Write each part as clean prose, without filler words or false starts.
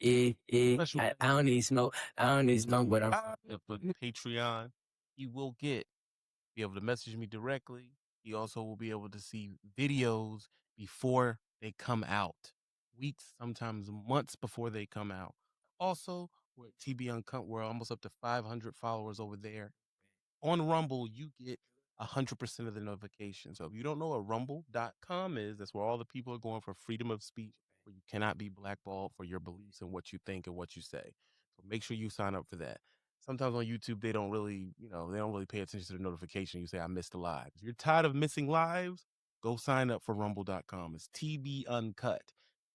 Special I don't need smoke. I don't need smoke, but I'm. for Patreon, you will be able to message me directly. You also will be able to see videos before they come out, weeks, sometimes months before they come out. Also, we're at TB Uncut. We're almost up to 500 followers over there. On Rumble, you get 100% of the notifications. So if you don't know what rumble.com is, that's where all the people are going for freedom of speech, where you cannot be blackballed for your beliefs and what you think and what you say. So make sure you sign up for that. Sometimes on YouTube, they don't really, they don't really pay attention to the notification. You say, I missed a live. If you're tired of missing lives, go sign up for rumble.com. It's TB Uncut.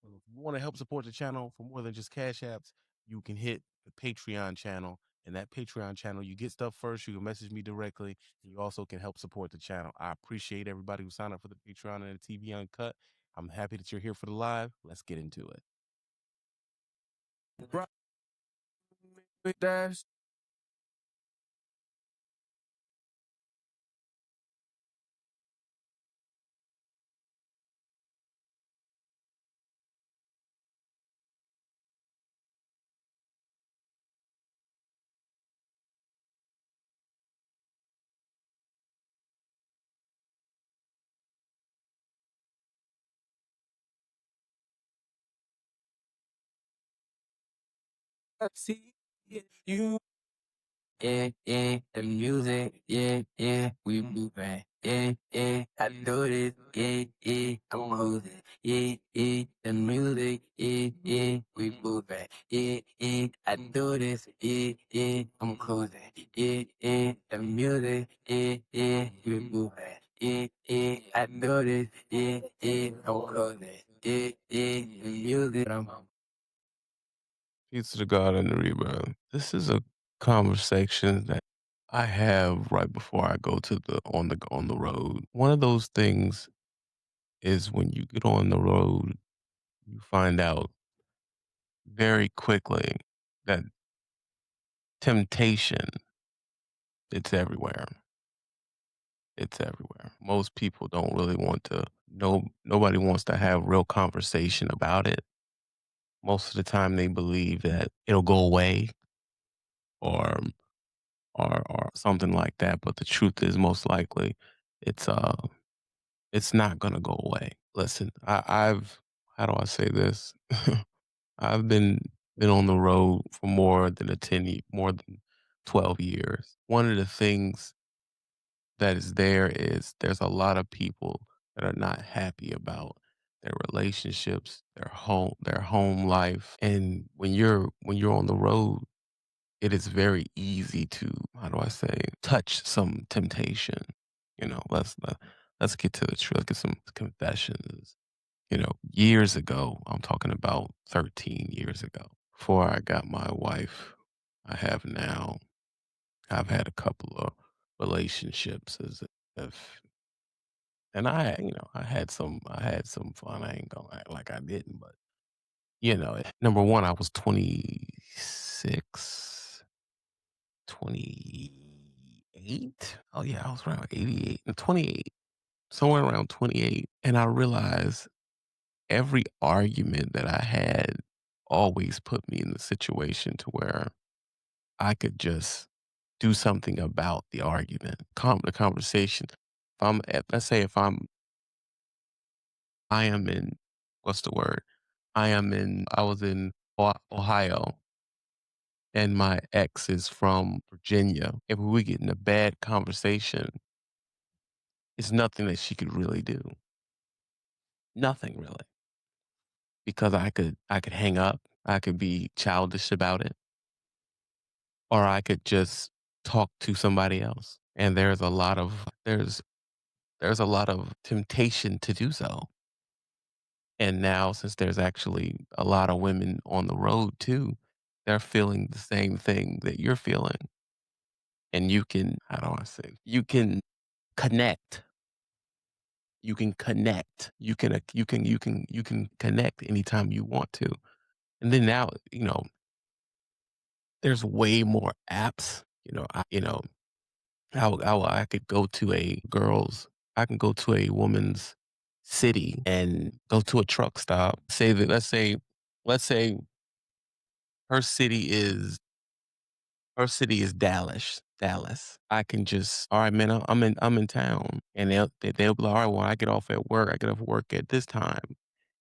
If you want to help support the channel for more than just Cash Apps, you can hit the Patreon channel. In that Patreon channel, you get stuff first. You can message me directly. And you also can help support the channel. I appreciate everybody who signed up for the Patreon and the TV Uncut. I'm happy that you're here for the live. Let's get into it. I see you. The music, we moving, I do this, I'm moving, the music, we moving, I do this, I'm cruising, the music, we moving, I do this, I'm cruising, the music, I'm. Peace to the God and the rebound. This is a conversation that I have right before I go to on the road. One of those things is when you get on the road, you find out very quickly that temptation, it's everywhere. It's everywhere. Most people don't really want to know. Nobody wants to have real conversation about it. Most of the time they believe that it'll go away or or something like that. But the truth is most likely it's it's not gonna go away. Listen, I've how do I say this? I've been on the road for more than 12 years. One of the things that is there is there's a lot of people that are not happy about their relationships, their home life. And when you're on the road, it is very easy to, how do I say, touch some temptation. Let's get to the truth. Let's get some confessions. Years ago, I'm talking about 13 years ago, before I got my wife I have now, I've had a couple of relationships as if, and I had some fun. I ain't gonna act like I didn't, but number one, I was 26, 28. Oh yeah, I was around 88 and 28, somewhere around 28. And I realized every argument that I had always put me in the situation to where I could just do something about the argument, calm the conversation. Let's say if I am in, what's the word? I was in Ohio and my ex is from Virginia. If we get in a bad conversation, it's nothing that she could really do. Nothing really. Because I could hang up, I could be childish about it, or I could just talk to somebody else. And there's a lot of temptation to do so. And now since there's actually a lot of women on the road too, they're feeling the same thing that you're feeling. And you can, how do I say, connect. You can connect. You can connect anytime you want to. And then now, there's way more apps. I could go to I can go to a woman's city and go to a truck stop. Let's say Her city is her city is Dallas. Dallas. I can just, all right, man. I'm in town, and they'll be like, all right. Well, I get off at work. I get off work at this time,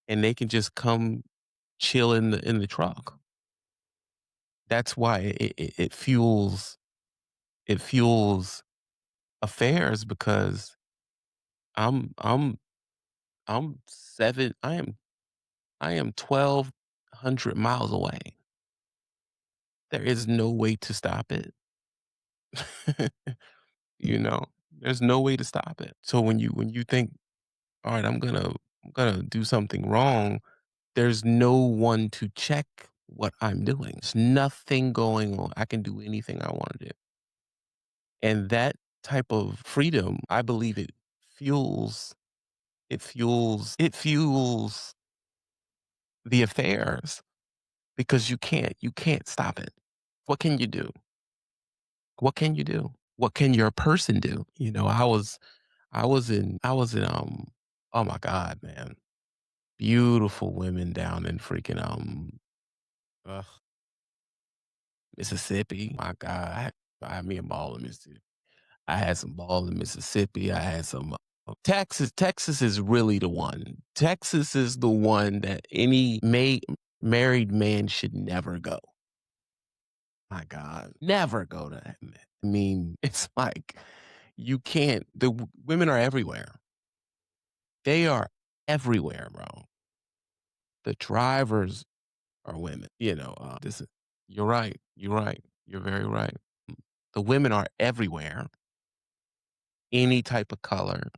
and they can just come chill in the truck. That's why it fuels affairs because I'm I'm I'm 7 I am 1,200 miles away. There is no way to stop it. You know? There's no way to stop it. So when you think, "Alright, I'm gonna do something wrong," there's no one to check what I'm doing. There's nothing going on. I can do anything I wanna do. And that type of freedom, I believe fuels it fuels the affairs because you can't stop it. What can you do? What can you do? What can your person do? I was in oh my god, man. Beautiful women down in freaking ugh, Mississippi. My god, I had me a ball in Mississippi. I had some ball in Mississippi. I had some Texas. Texas is really the one. Texas is the one that any married man should never go. My God, never go to that. I mean, it's like you can't. Women are everywhere. They are everywhere, bro. The drivers are women. You're right. You're right. You're very right. The women are everywhere. Any type of color,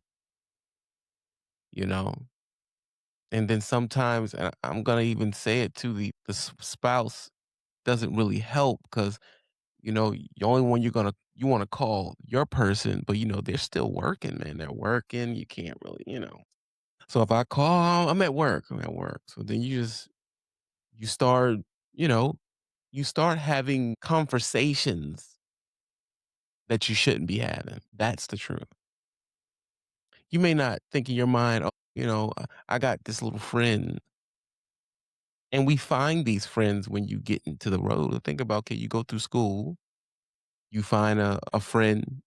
you know. And then sometimes, and I'm gonna even say it too, the spouse doesn't really help because the only one you wanna call your person, but they're still working, man. They're. You can't really. So if I call, I'm at work. I'm at work. So then you start, you know, you start having conversations that you shouldn't be having. That's the truth. You may not think in your mind, oh, I got this little friend. And we find these friends when you get into the road. Think about, okay, you go through school, you find a friend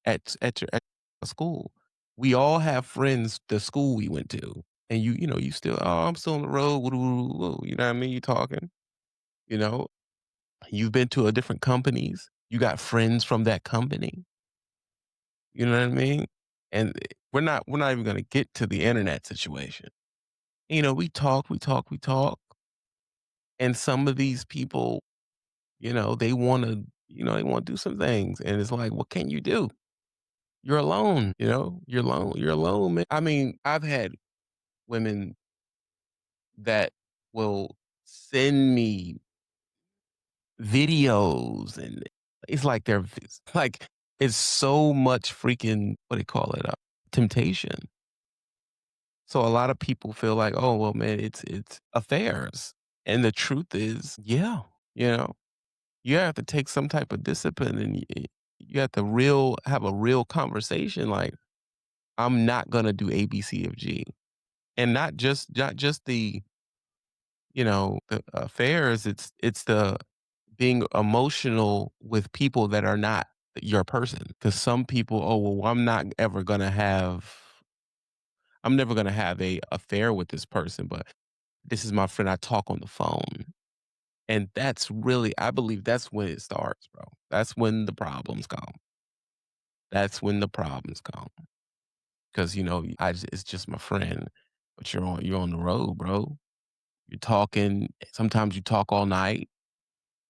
at school. We all have friends the school we went to. And you still, oh, I'm still on the road. Woo, woo, woo, woo," You know what I mean? You talking, you know, you've been to a different companies. You got friends from that company. You know what I mean? And we're not even gonna get to the internet situation. We talk, we talk, we talk. And some of these people, they want to do some things. And it's like, what can you do? You're alone, you're alone. You're alone, man. I mean, I've had women that will send me videos and it's like it's like it's so much freaking what do you call it? Temptation. So a lot of people feel like, oh well man, it's affairs. And the truth is, yeah, you know, you have to take some type of discipline and you have to have a real conversation like I'm not going to do ABCFG. And not just the affairs, it's the being emotional with people that are not your person cuz some people, oh well, I'm never going to have a affair with this person, but this is my friend I talk on the phone. And that's really I believe that's when it starts, bro. That's when the problems come. That's when the problems come. Because it's just my friend, but you're on the road, bro. You're talking. Sometimes you talk all night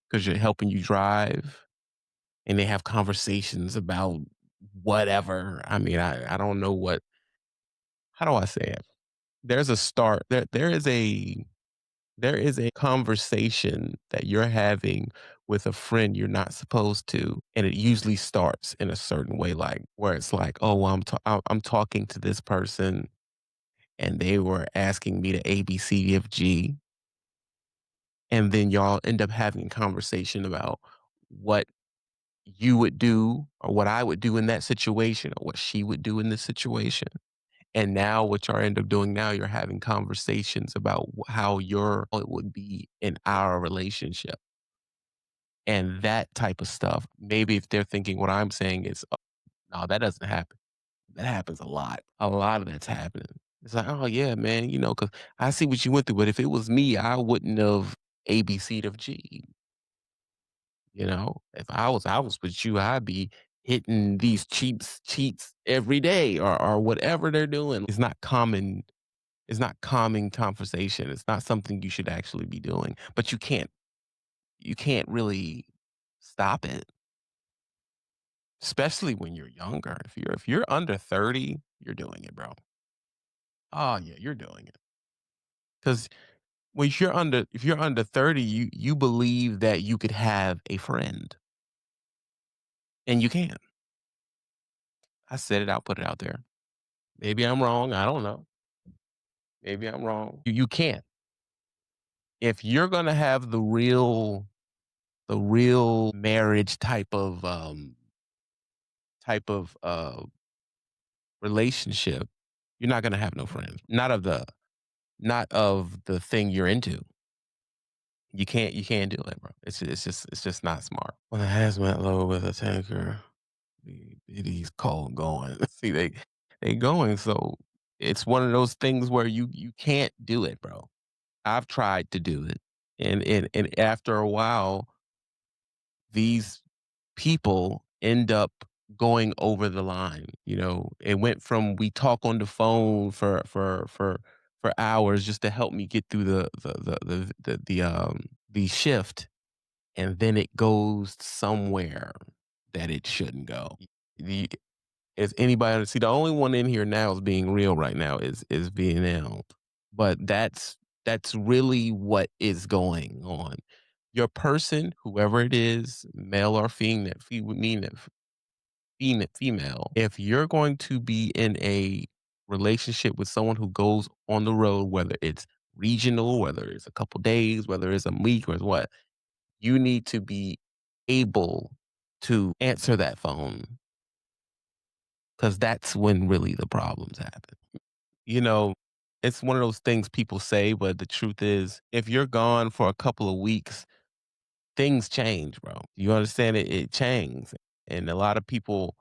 because you're helping you drive, and they have conversations about whatever. I mean, I don't know what. How do I say it? There's a start. There is a conversation that you're having with a friend you're not supposed to, and it usually starts in a certain way, like where it's like, oh, well, I'm talking to this person and they were asking me to ABCDFG, and then y'all end up having a conversation about what you would do or what I would do in that situation or what she would do in this situation. And now what y'all end up doing now, you're having conversations about how it would be in our relationship. And that type of stuff, maybe if they're thinking what I'm saying is, "Oh, no, that doesn't happen." That happens a lot. A lot of that's happening. It's like, "Oh, yeah, man, because I see what you went through, but if it was me, I wouldn't have ABC'd of G." If I was with you, I'd be hitting these cheats every day or whatever they're doing. It's not calming conversation. It's not something you should actually be doing. But you can't really stop it, especially when you're younger. If you're under 30, you're doing it, bro. Oh yeah, you're doing it. Because if you're under 30, you believe that you could have a friend. And you can. I said it, I'll put it out there. Maybe I'm wrong. I don't know. Maybe I'm wrong. You can't. If you're gonna have the real marriage type of relationship, you're not gonna have no friends. Not of the thing you're into. You can't do it, bro. It's just not smart. When a hazmat load with a tanker, he's cold going. See, they going, so it's one of those things where you can't do it, bro. I've tried to do it, and after a while, these people end up going over the line. It went from we talk on the phone for hours just to help me get through the shift, and then it goes somewhere that it shouldn't go. The Is anybody see, the only one in here now is being real right now is VNL. But that's really what is going on. Your person, whoever it is, male or female, if you're going to be in a relationship with someone who goes on the road, whether it's regional, whether it's a couple days, whether it's a week or what, you need to be able to answer that phone, because that's when really the problems happen. You know, it's one of those things people say, but the truth is, if you're gone for a couple of weeks, things change, bro. You understand it? It changes, and a lot of people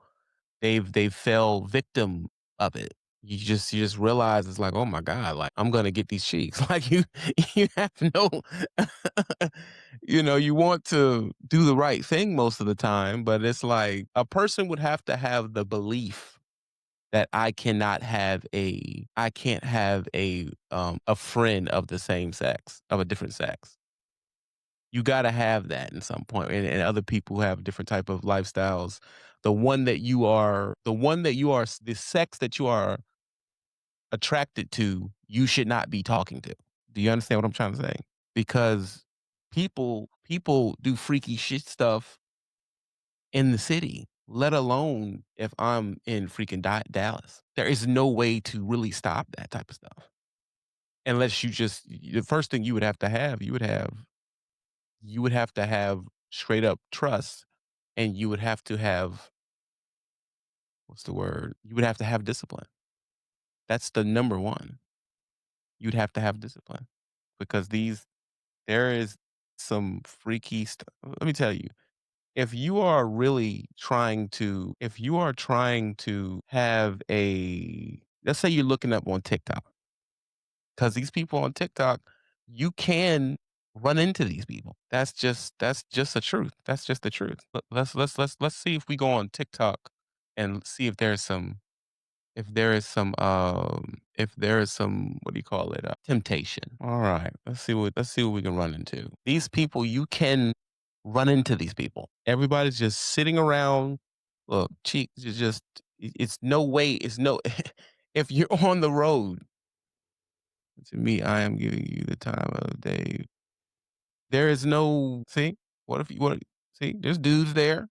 they fell victim of it. You just realize it's like, oh my god, like I'm gonna get these cheeks. Like you have no, you want to do the right thing most of the time, but it's like a person would have to have the belief that I can't have a friend of the same sex, of a different sex. You gotta have that in some point, and other people have different type of lifestyles. The sex that you are attracted to, you should not be talking to. Do you understand what I'm trying to say? Because people do freaky shit stuff in the city, let alone if I'm in freaking Dallas. There is no way to really stop that type of stuff unless the first thing you would have to have straight up trust, and you would have to have, what's the word? You would have to have discipline. That's the number one. You'd have to have discipline because there is some freaky stuff. Let me tell you, if you are trying to have let's say you're looking up on TikTok, because these people on TikTok, you can run into these people. That's just the truth. That's just the truth. Let's see if we go on TikTok and see if there is some, what do you call it, temptation. All right, let's see what we can run into. These people, you can run into these people. Everybody's just sitting around. Look, cheeks is just, it's no way, it's no if you're on the road, to me, I am giving you the time of day. There is no, see, what if you what see, there's dudes there.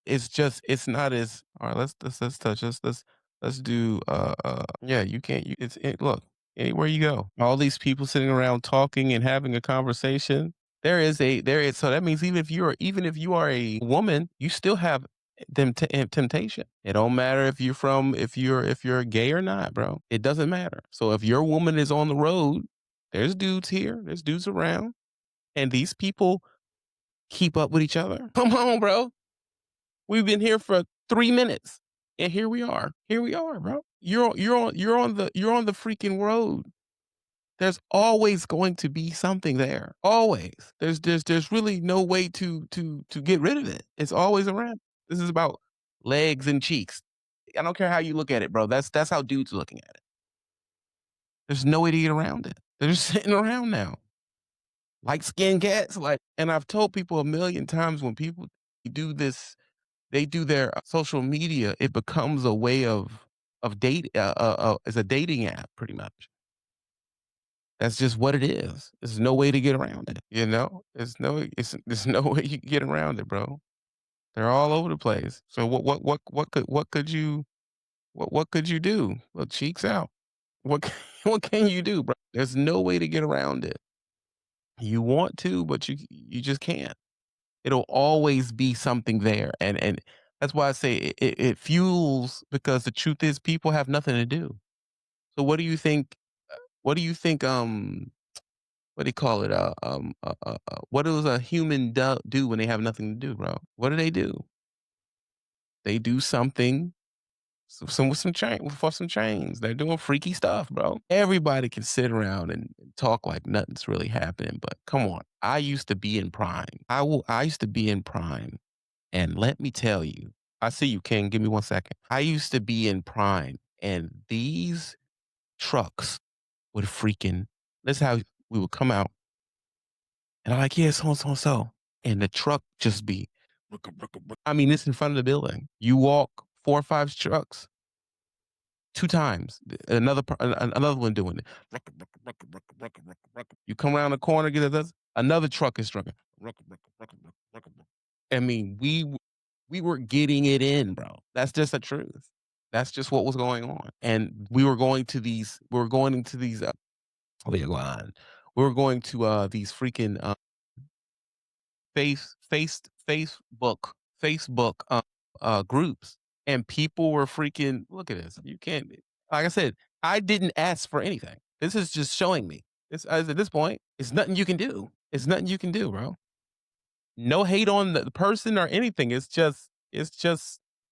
It's just, it's not as, all right, let's touch this. Let's do yeah, you can't you look, anywhere you go. All these people sitting around talking and having a conversation. There is, so that means even if you are a woman, you still have temptation. It don't matter if you're gay or not, bro. It doesn't matter. So if your woman is on the road, there's dudes here, there's dudes around, and these people, keep up with each other. Come on, bro. We've been here for 3 minutes, and here we are. Here we are, bro. You're on the freaking road. There's always going to be something there, always. There's really no way to get rid of it. It's always around. This is about legs and cheeks. I don't care how you look at it, bro. That's how dudes are looking at it. There's no way to get around it. They're just sitting around now. Like skin cats, like and I've told people a million times when people do this, they do their social media, it becomes a way of date it's a dating app pretty much. That's just what it is. There's no way to get around it, you know? There's no way you can get around it, bro. They're all over the place. So what could you what could you do? Well, cheeks out. What what can you do, bro? There's no way to get around it. You want to, but you just can't. It'll always be something there, and that's why I say it fuels because the truth is people have nothing to do. So what do you think, what do you call it, what does a human do when they have nothing to do, bro? What do? They do something with some chain for some chains. They're doing freaky stuff, bro. Everybody can sit around and talk like nothing's really happening, but come on. I used to be in prime. I used to be in prime. And let me tell you, I see you, King. Give me 1 second. I used to be in prime, and these trucks would freaking. This is how we would come out, and I'm like, yeah, so and so and so, and the truck just be. I mean, this in front of the building. You walk 4 or 5 trucks, 2 times. Another one doing it. You come around the corner, get this. Another truck is trucking. I mean, we were getting it in, bro. That's just the truth. That's just what was going on. And we were going into these oh yeah, go on. We were going to these freaking Facebook groups and people were freaking look at this. You can't like I said, I didn't ask for anything. This is just showing me. This at this point, it's nothing you can do. It's nothing you can do, bro. No hate on the person or anything. It's just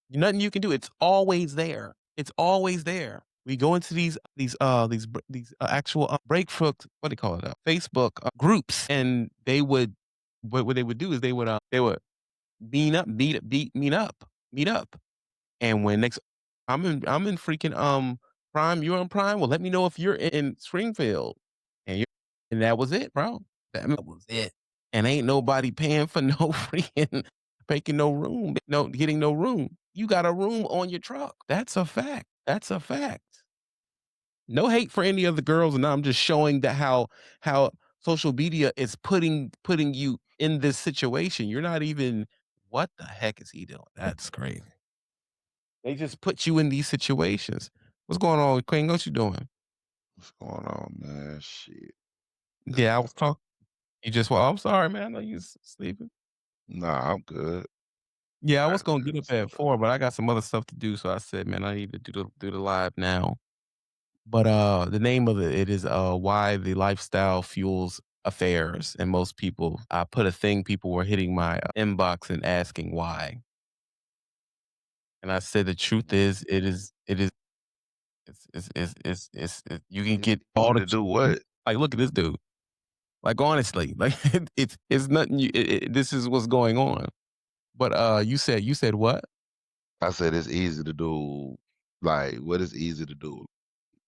nothing you can do. It's always there. It's always there. We go into these actual breakfoot what do you call it? Facebook groups, and they would what they would do is they would meet up, meet up. And when next I'm in freaking Prime, you're in Prime. Well, let me know if you're in Springfield. And you and that was it, bro. That was it. And ain't nobody paying for no freaking making no room, no getting no room. You got a room on your truck. That's a fact. That's a fact. No hate for any of the girls, and I'm just showing that how social media is putting you in this situation. You're not even what the heck is he doing? That's crazy. They just put you in these situations. What's going on, Queen? What you doing? What's going on, man? Shit. Just Yeah, I was woke up. talking. You just well, I'm sorry, man. I know you sleeping. Nah, I'm good. Yeah, I I was had a gonna good get up at start. 4, but I got some other stuff to do. So I said, man, I need to do the live now. But the name of it is why the lifestyle fuels affairs. And most people I put a thing, people were hitting my inbox and asking why. And I said the truth is it is you can It's get all easy the to do what? like look at this dude. Like, honestly, like, it's nothing this is what's going on. But, you said what? I said it's easy to do. Like, what is easy to do?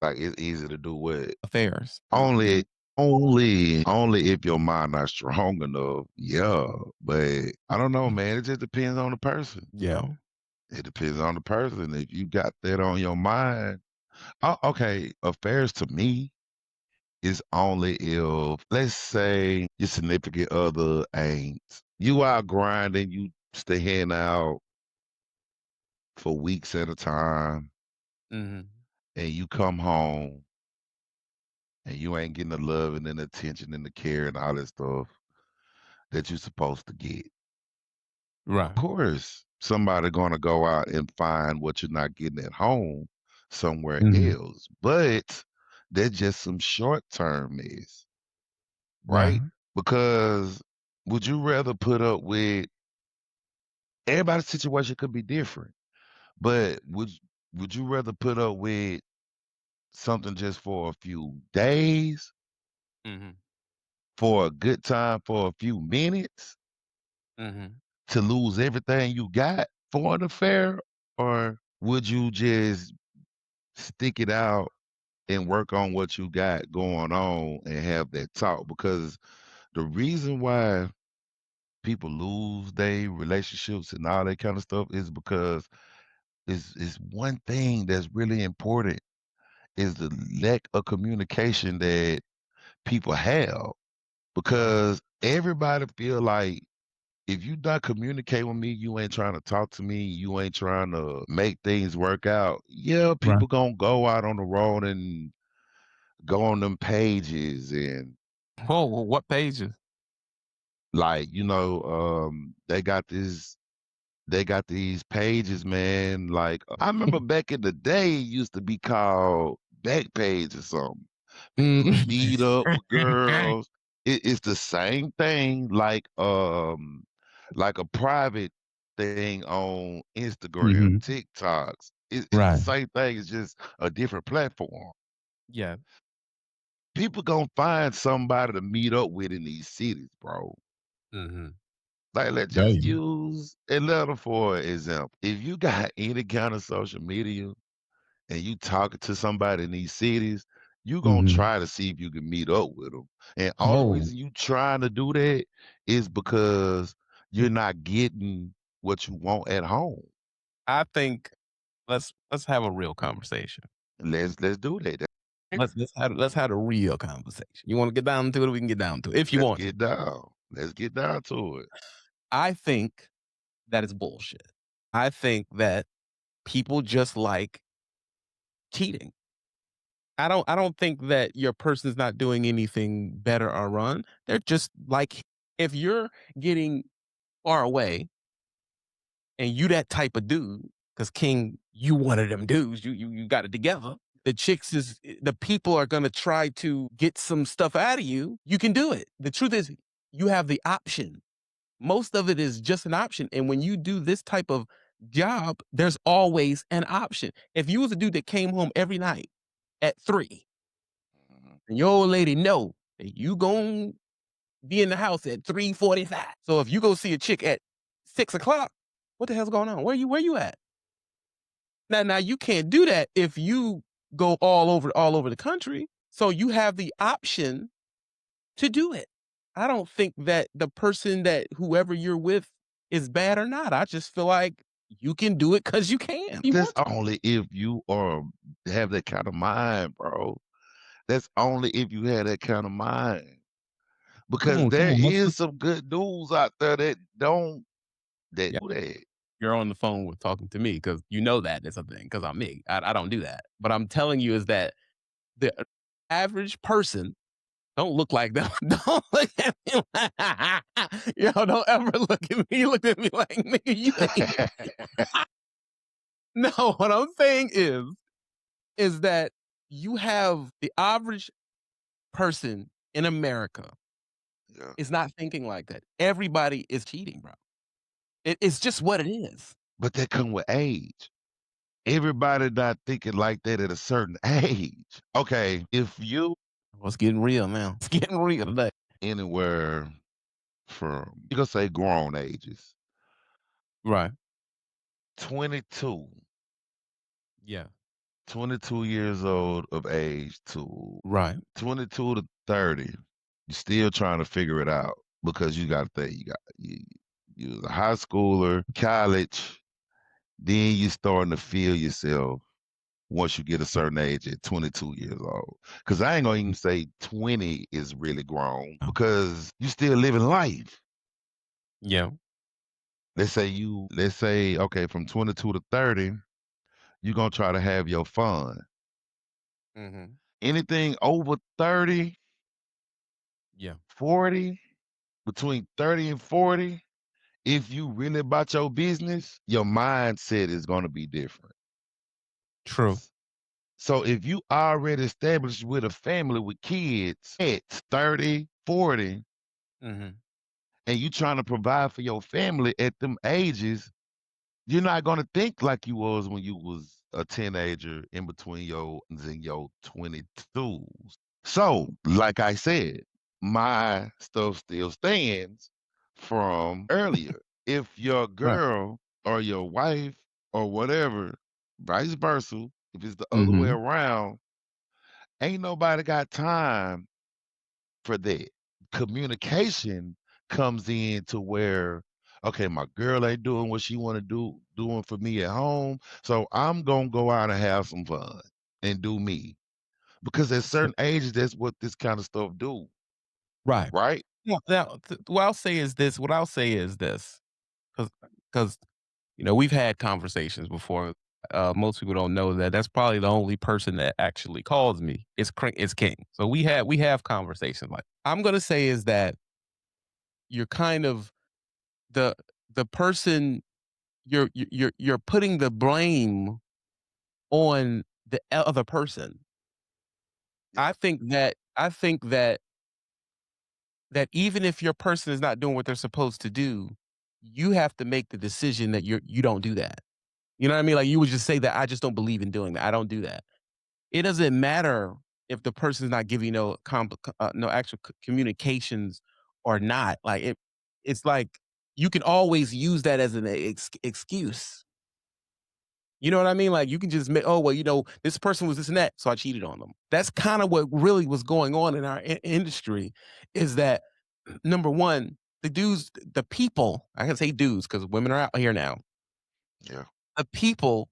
Like, it's easy to do what? Affairs. Only if your mind not strong enough. Yeah, but I don't know, man. It just depends on the person. Yeah. It depends on the person. If you got that on your mind, okay. Affairs to me is only if, let's say, your significant other ain't. You out grinding, you staying out for weeks at a time, Mhm. and you come home and you ain't getting the love and the attention and the care and all that stuff that you're supposed to get. Right. Of course, somebody gonna go out and find what you're not getting at home somewhere Mhm. else. But that's just some short term is, right? Right. Because would you rather put up with everybody's situation could be different, but would you rather put up with something just for a few days, Mhm. for a good time for a few minutes, Mhm. to lose everything you got for an affair? Or would you just stick it out and work on what you got going on and have that talk? Because the reason why people lose their relationships and all that kind of stuff is because is one thing that's really important is the lack of communication that people have. Because everybody feel like if you not communicate with me, you ain't trying to talk to me, you ain't trying to make things work out. Yeah, Right. people gonna go out on the road and go on them pages and Whoa, what pages? like, they got these pages, man. Like I remember back in the day it used to be called Backpage or something. People Mm. would meet up with girls. It's the same thing like a private thing on Instagram, Mhm. TikToks. It's the Right. same thing, it's just a different platform. Yeah. People gonna find somebody to meet up with in these cities, bro. Mhm. Like, let's just Damn. use Atlanta for example. If you got any kind of social media and you talking to somebody in these cities, you gonna Mhm. try to see if you can meet up with them. And all the Oh, reason you trying to do that is because you're not getting what you want at home. I think let's have a real conversation. Let's do that. Let's have a real conversation. You wanna get down to it, we can get down to it, if you Let's want to. get down. Let's get down to it. I think that is bullshit. I think that people just like cheating. I don't think that your person's not doing anything better or wrong. They're just like if you're getting far away and you that type of dude, because King, you one of them dudes, you got it together. The people are gonna try to get some stuff out of you. You can do it. The truth is, you have the option. Most of it is just an option. And when you do this type of job, there's always an option. If you was a dude that came home every night at 3, Mhm. and your old lady know that you gon' be in the house at 3:45. So if you go see a chick at 6 o'clock, what the hell's going on? Where you at? Now you can't do that if you go all over the country. So you have the option to do it. I don't think that the person that whoever you're with is bad or not. I just feel like you can do it because you can. You That's want to. only if you are have that kind of mind, bro. That's only if you have that kind of mind. Because Come there on. is some good news out there that don't that Yeah, do that. you're on the phone with talking to me because you know that is a thing because I'm me. I don't do that. But I'm telling you is that the average person don't look like them. Don't look at me like, yo, don't ever look at me. You look at me like, nigga, you ain't. No, what I'm saying is that you have the average person in America Yeah. is not thinking like that. Everybody is cheating, bro. It's just what it is. But that come with age. Everybody not thinking like that at a certain age. Okay, if you What's getting real now? It's getting real today. anywhere from you gonna say grown ages, Right. 22, Yeah. 22 years old of age to Right. 22 to 30, you're still trying to figure it out because you got to think you was a high schooler, college, then you starting to feel yourself once you get a certain age at 22 years old. Because I ain't gonna even say 20 is really grown Yeah. because you still living life. Yeah. Let's say, okay, from 22 to 30, you're gonna try to have your fun. Mhm. Anything over 30, Yeah. 40, between 30 and 40, if you really about your business, your mindset is gonna be different. True. So if you already established with a family with kids at 30, 40, Mhm. and you trying to provide for your family at them ages, you're not gonna think like you was when you was a teenager in between your in your 22s. So, like I said, my stuff still stands from earlier. If your Right. girl or your wife or whatever, vice versa, if it's the other way Mhm. around, ain't nobody got time for that. Communication comes in to where, okay, my girl ain't doing what she want to do, doing for me at home, so I'm gonna go out and have some fun and do me. Because at So certain ages, that's what this kind of stuff do, right. right? Now, what I'll say is this, what I'll say is this, because we've had conversations before. Most people don't know that that's probably the only person that actually calls me. It's King. So we have conversations like I'm gonna say is that you're kind of the the person you're putting the blame on the other person. Yeah. I think that even if your person is not doing what they're supposed to do, you have to make the decision that you don't do that. You know what I mean? Like you would just say that I just don't believe in doing that. I don't do that. It doesn't matter if the person's not giving no actual communications or not. It's like you can always use that as an excuse. You know what I mean? Like you can just make, oh well, this person was this and that, so I cheated on them. That's kind of what really was going on in our industry. Is that number one, the people, I can say dudes because women are out here now. Yeah. The people,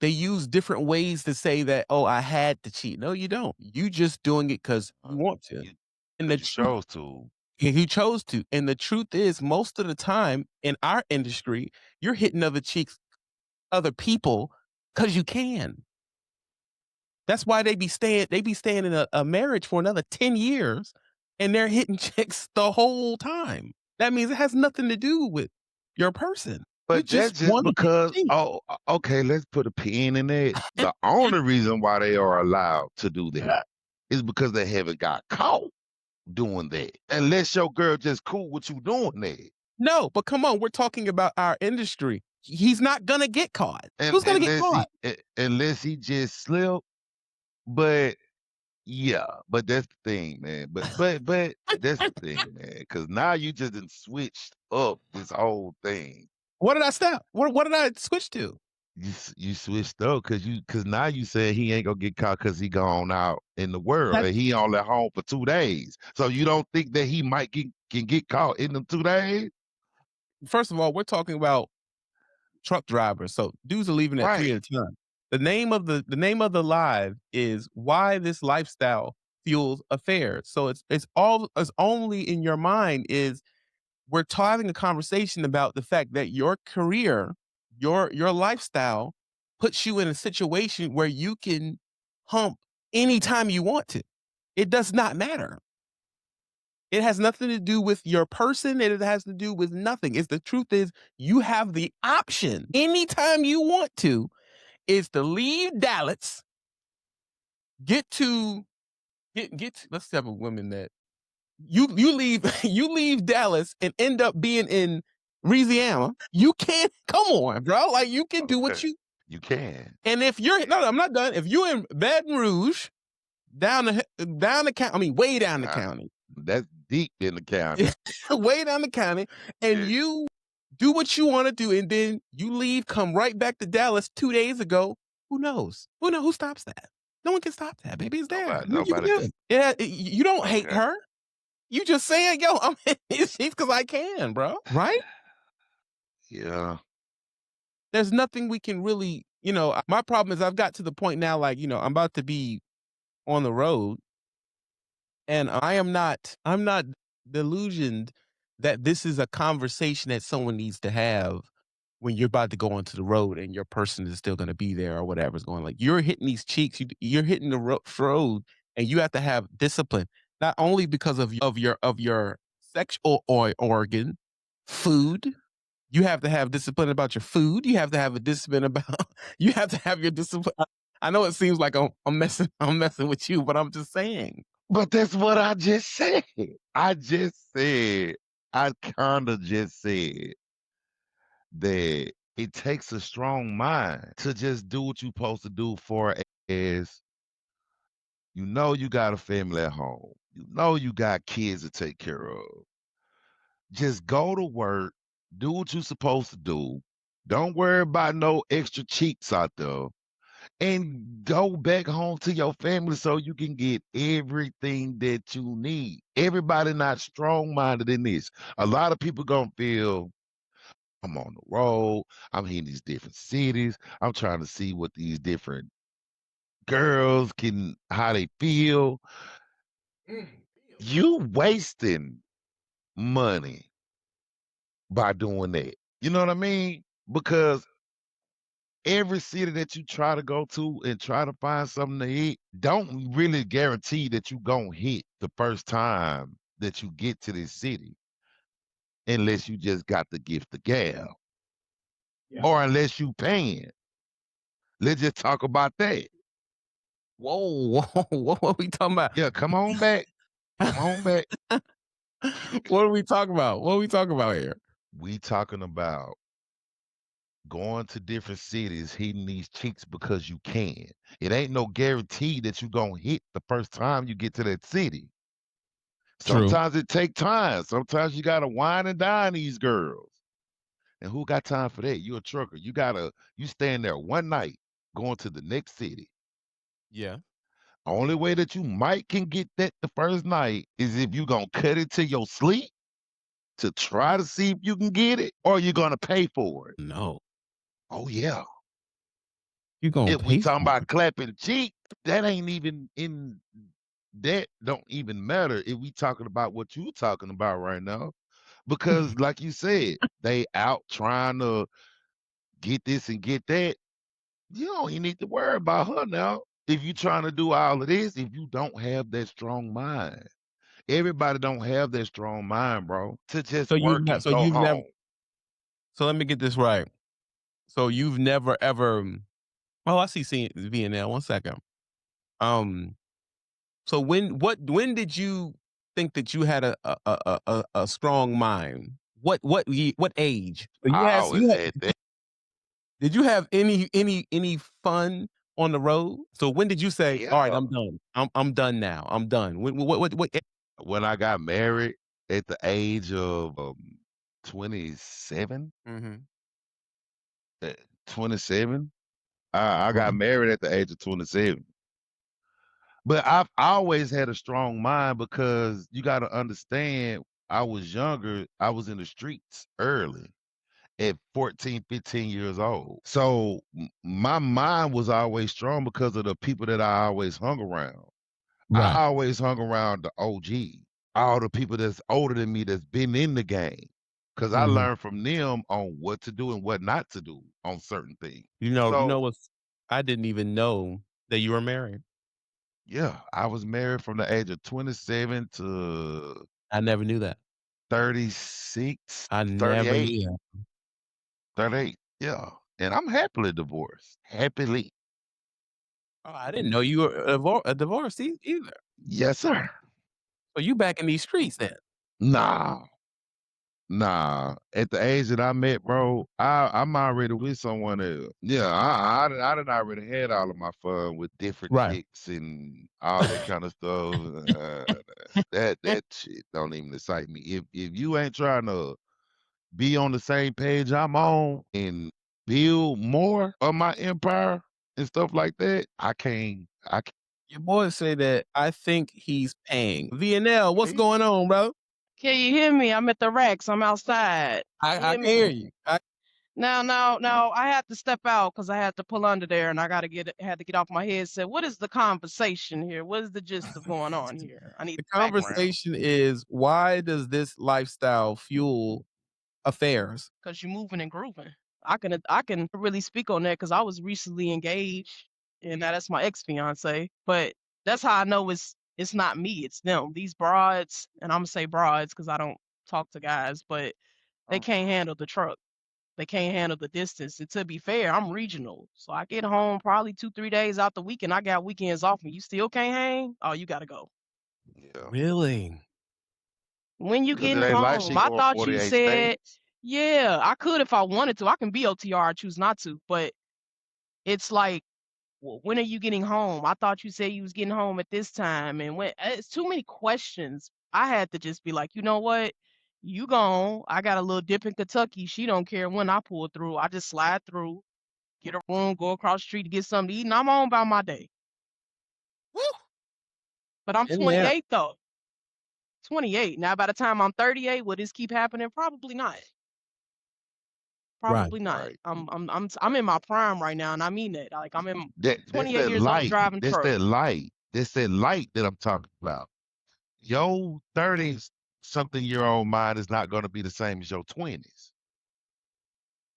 they use different ways to say that, oh, I had to cheat. No, you don't. You just doing it because you Uh, want to. you And the because you truth, chose to. he chose to. And the truth is, most of the time in our industry, you're hitting other cheeks, other people, because you can. That's why they be staying in a marriage for another 10 years and they're hitting chicks the whole time. That means it has nothing to do with your person. You But just that's just want to hit because, cheeks. oh, okay, let's put a pin in it. And The only reason why they are allowed to do that is because they haven't got caught doing that. Unless your girl just cool with you doing that. no, but come on, we're talking about our industry. He's not gonna get caught. And Who's gonna get caught? unless he just slip. But yeah, but that's the thing, man. But that's the thing, man. Because now you just done switched up this whole thing. What did I stop? What did I switch to? You switched up because now you said he ain't gonna get caught because he gone out in the world That and he only home for 2 days. So you don't think that he might can get caught in them 2 days? first of all, we're talking about truck drivers. So dudes are leaving at three Right. at a time. The name of the live is why this lifestyle fuels affairs. So it's only in your mind is we're having a conversation about the fact that your career, your lifestyle puts you in a situation where you can hump anytime you want to. It does not matter. It has nothing to do with your person. It has to do with nothing. It's the truth is you have the option anytime you want to is to leave Dallas, get to let's have a woman that you leave you leave Dallas and end up being in Louisiana. You can't come on, bro. Like you can do what Okay. you You can. and if you're no, I'm not done. If you're in Baton Rouge, down the county, I mean way down the Uh, county, that's deep in the county. way down the county, and Yeah. you do what you want to do, and then you leave, come right back to Dallas 2 days ago. Who knows? Who know who stops that? No one can stop that, baby. It's there. You can Nobody do can. it. Yeah, you don't hate Okay. her. You just saying, yo, I'm she's because I can, bro. Right? Yeah. There's nothing we can really, my problem is I've got to the point now, like, I'm about to be on the road and I'm not delusioned that this is a conversation that someone needs to have when you're about to go onto the road and your person is still going to be there or whatever's going like you're hitting these cheeks, you're hitting the road and you have to have discipline not only because of your sexual organ, food. You have to have discipline about your food. You have to have a discipline about you have to have your discipline. I know it seems like I'm messing with you, but I'm just saying. But that's what I just said. I just said, I kinda just said that it takes a strong mind to just do what you're supposed to do for as you know you got a family at home. You know you got kids to take care of. Just go to work, do what you're supposed to do. Don't worry about no extra cheats out there. And go back home to your family so you can get everything that you need. Everybody not strong-minded in this. A lot of people gonna feel I'm on the road. I'm hitting these different cities. I'm trying to see what these different girls can how they feel. You wasting money by doing that. You know what I mean? Because every city that you try to go to and try to find something to eat, don't really guarantee that you gonna hit the first time that you get to this city, unless you just got the gift of gab, Yeah. or unless you paying. Let's just talk about that. Whoa, whoa, what are we talking about? Yeah, come on back. Come on back. What are we talking about? What are we talking about here? We talking about going to different cities, hitting these cheeks because you can. It ain't no guarantee that you gonna hit the first time you get to that city. True. Sometimes it take time. Sometimes you gotta wine and dine these girls. And who got time for that? You a trucker. You stand there one night going to the next city. Yeah. Only way that you might can get that the first night is if you gonna cut it to your sleep to try to see if you can get it, or you're gonna pay for it. No, Oh yeah. you gonna If we pay talking for about it. clapping cheeks, that ain't even in that don't even matter if we talking about what you talking about right now. Because like you said, they out trying to get this and get that. You don't even need to worry about her now. If you trying to do all of this, if you don't have that strong mind. Everybody don't have that strong mind, bro, to just So you've work not and so go you've never home. so let me get this right. So you've never ever oh, I see VNL, 1 second. Um, so when did you think that you had a strong mind? What age? So I always had that. did you have any fun on the road? So when did you say, "All right, Yeah. I'm done. I'm done now. I'm done." What When I got married at the age of 27, Mhm. 27, I got Right. married at the age of 27. But I've always had a strong mind because you got to understand, I was younger. I was in the streets early at 14, 15 years old. So my mind was always strong because of the people that I always hung around. Right. I always hung around the OG, all the people that's older than me that's been in the game. Cause I Mhm. learned from them on what to do and what not to do on certain things. You know So what's I didn't even know that you were married. yeah, I was married from the age of 27 to I never knew that. 36, I never 38, knew that. 38. Yeah. And I'm happily divorced. Happily. Oh, I didn't know you were a divorcee either. Yes, sir. So you back in these streets then. Nah. Nah, at the age that I met, bro, I'm already with someone else. Yeah, I done already had all of my fun with different Right. chicks and all that kind of stuff. That shit don't even excite me. If you ain't trying to be on the same page I'm on and build more of my empire and stuff like that, I can't Your boys say that I think he's paying. VNL, what's pay. going on, bro? Can you hear me? I'm at the racks. I'm outside. You I hear can hear me? you. Now, I had to step out because I had to pull under there and I had to get off my headset. What is the conversation here? What is the gist of going on here? I need The background conversation is why does this lifestyle fuel affairs? because you're moving and grooving. I can really speak on that because I was recently engaged and now that's my ex fiance. But that's how I know it's not me, it's them. These broads, and I'm gonna say broads because I don't talk to guys, but they can't handle the truck. They can't handle the distance. And to be fair, I'm regional. So I get home probably 2, 3 days out the week and I got weekends off and you still can't hang? Oh, you gotta go. Yeah, Really? When you because it getting ain't like she home? I going thought you 48 said, states. yeah, I could if I wanted to. I can be OTR, I choose not to. But it's like, when are you getting home? I thought you said you was getting home at this time. And when it's too many questions, I had to just be like, you know what? You gone. I got a little dip in Kentucky. She don't care when I pull through. I just slide through, get a room, go across the street to get something to eat, and I'm on about my day. Woo! But I'm Been there. 28 though. 28. Now by the time I'm 38, will this keep happening? Probably not. Right. Probably not. Right. I'm in my prime right now, and I mean that. Like I'm in That's 28 that years old light. driving That's truck. that light. That's that light that I'm talking about. Your 30s something year old mind is not going to be the same as your 20s.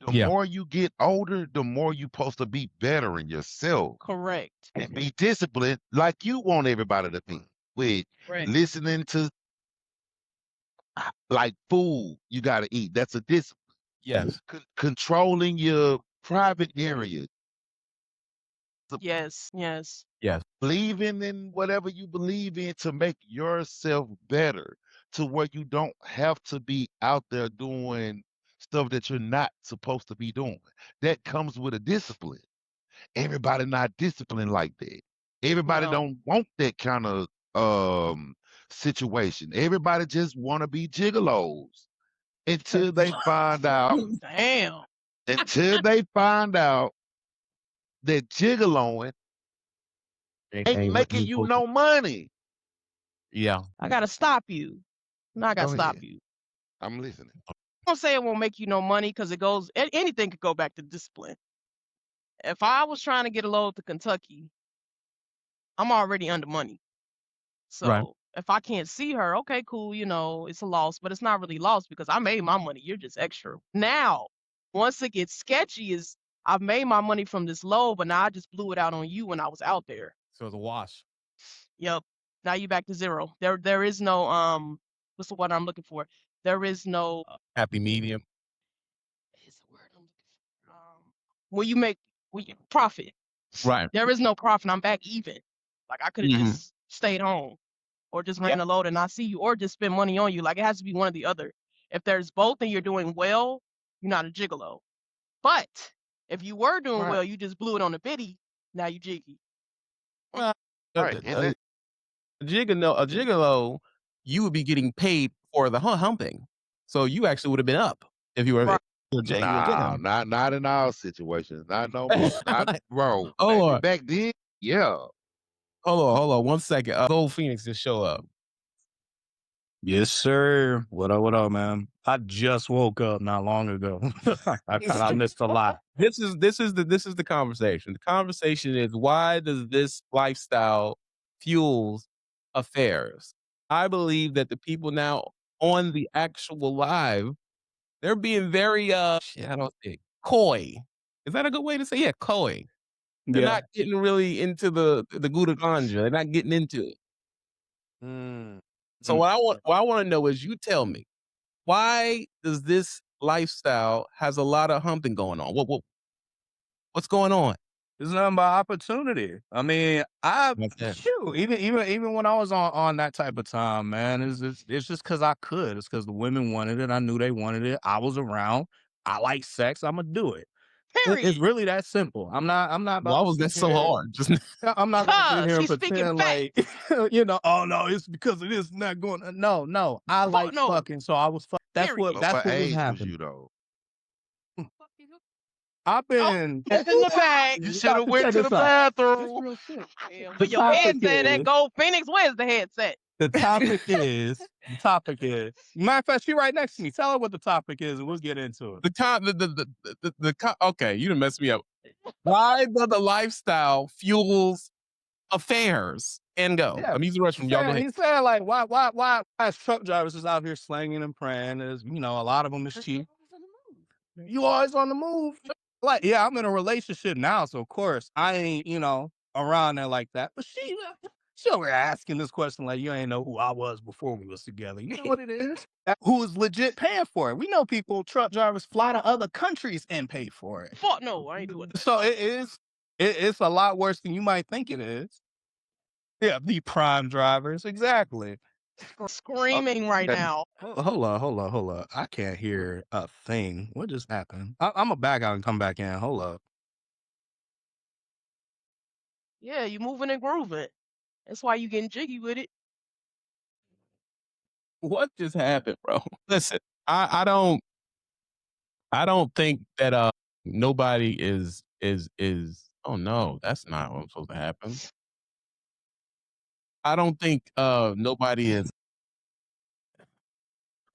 The Yeah. more you get older, the more you supposed to be better in yourself Correct. and be disciplined like you want everybody to be. With Correct. listening to like food you got to eat. That's a discipline. Yes. Controlling your private areas. Yes. Yes. Yes. Believing in whatever you believe in to make yourself better to where you don't have to be out there doing stuff that you're not supposed to be doing. That comes with a discipline. Everybody not disciplined like that. Everybody No. don't want that kind of situation. Everybody just want to be gigolos until they find out Damn. until they find out that gigoloing ain't Ain't what making you you supposed to. no money. Yeah. I gotta stop you. No, I gotta Go stop ahead. you. I'm listening. I don't say it won't make you no money because it goes. Anything could go back to discipline. If I was trying to get a load to Kentucky, I'm already under money. Right. So if I can't see her, okay, cool, it's a loss, but it's not really loss because I made my money. You're just extra. Now, once it gets sketchy, is I've made my money from this low, but now I just blew it out on you when I was out there. So it's a wash. Yep. Now you back to zero. There is no what's the word I'm looking for? There is no Happy medium. is the word I'm looking for. When you make when you profit. Right. There is no profit. I'm back even. Like I could have Hmm. just stayed home or just Yeah. ran a load and not see you or just spend money on you. Like it has to be one or the other. If there's both and you're doing well, you're not a gigolo. But if you were doing Right. well, you just blew it on the biddy, now you jiggy. Well, Right. And that a gigolo, you would be getting paid for the humping. So you actually would have been up if you were Right. you were getting nah, him. not in our situations. Not no more. Not bro. Hold Maybe on, back then, yeah. hold on, 1 second. Gold Phoenix just show up. Yes, sir. What up, man? I just woke up not long ago. I missed a lot. This is the conversation. The conversation is, why does this lifestyle fuels affairs? I believe that the people now on the actual live, they're being very shit, I don't think coy. Is that a good way to say? Yeah, coy. They're Yeah. not getting really into the Gouda ganja. They're not getting into it. Mm. So Mm. what I want to know is, you tell me, why does this lifestyle has a lot of humping going on? What's going on? It's nothing but opportunity. I mean, That's it. shoot, even when I was on that type of time, man, it's just because I could. It's because the women wanted it. I knew they wanted it. I was around. I like sex. I'm gonna do it. It's Period. really that simple. I'm not about Why to was sit that so here. hard? Just I'm not gonna sit Cause here and he's speaking pretend facts. like, oh no, it's because of this not going. No, no, I Fuck like no. fucking, so I was. Period. But That's what what was age was happening. you though? I've Oh, been. it's in the bag. You should About have to went check to the this out. This bathroom. real shit. Yeah, The when your topic headset that is. gold Phoenix, where's the headset? The topic is. The topic is. Matter of fact, she right next to me. Tell her what the topic is, and we'll get into it. the con okay, you done messed me up. Why the lifestyle fuels affairs? And go. Yeah, I'm using the restroom. Y'all go ahead. he's saying like, why as truck drivers is out here slanging and praying? Is a lot of them is cheap. You always on the move. Like, yeah, I'm in a relationship now, so of course I ain't, around there like that. But she over there asking this question like you ain't know who I was before we was together. You know what it is? Who is legit paying for it? We know people, truck drivers fly to other countries and pay for it. Fuck no, I ain't doing that. So it's a lot worse than you might think it is. Yeah, the prime drivers, exactly. Screaming right Okay. now. Hold on. I can't hear a thing. What just happened? Imma back out and come back in. Hold up. Yeah, you moving and grooving. That's why you getting jiggy with it. What just happened, bro? Listen, I don't think that nobody is oh no, that's not what's supposed to happen. I don't think nobody is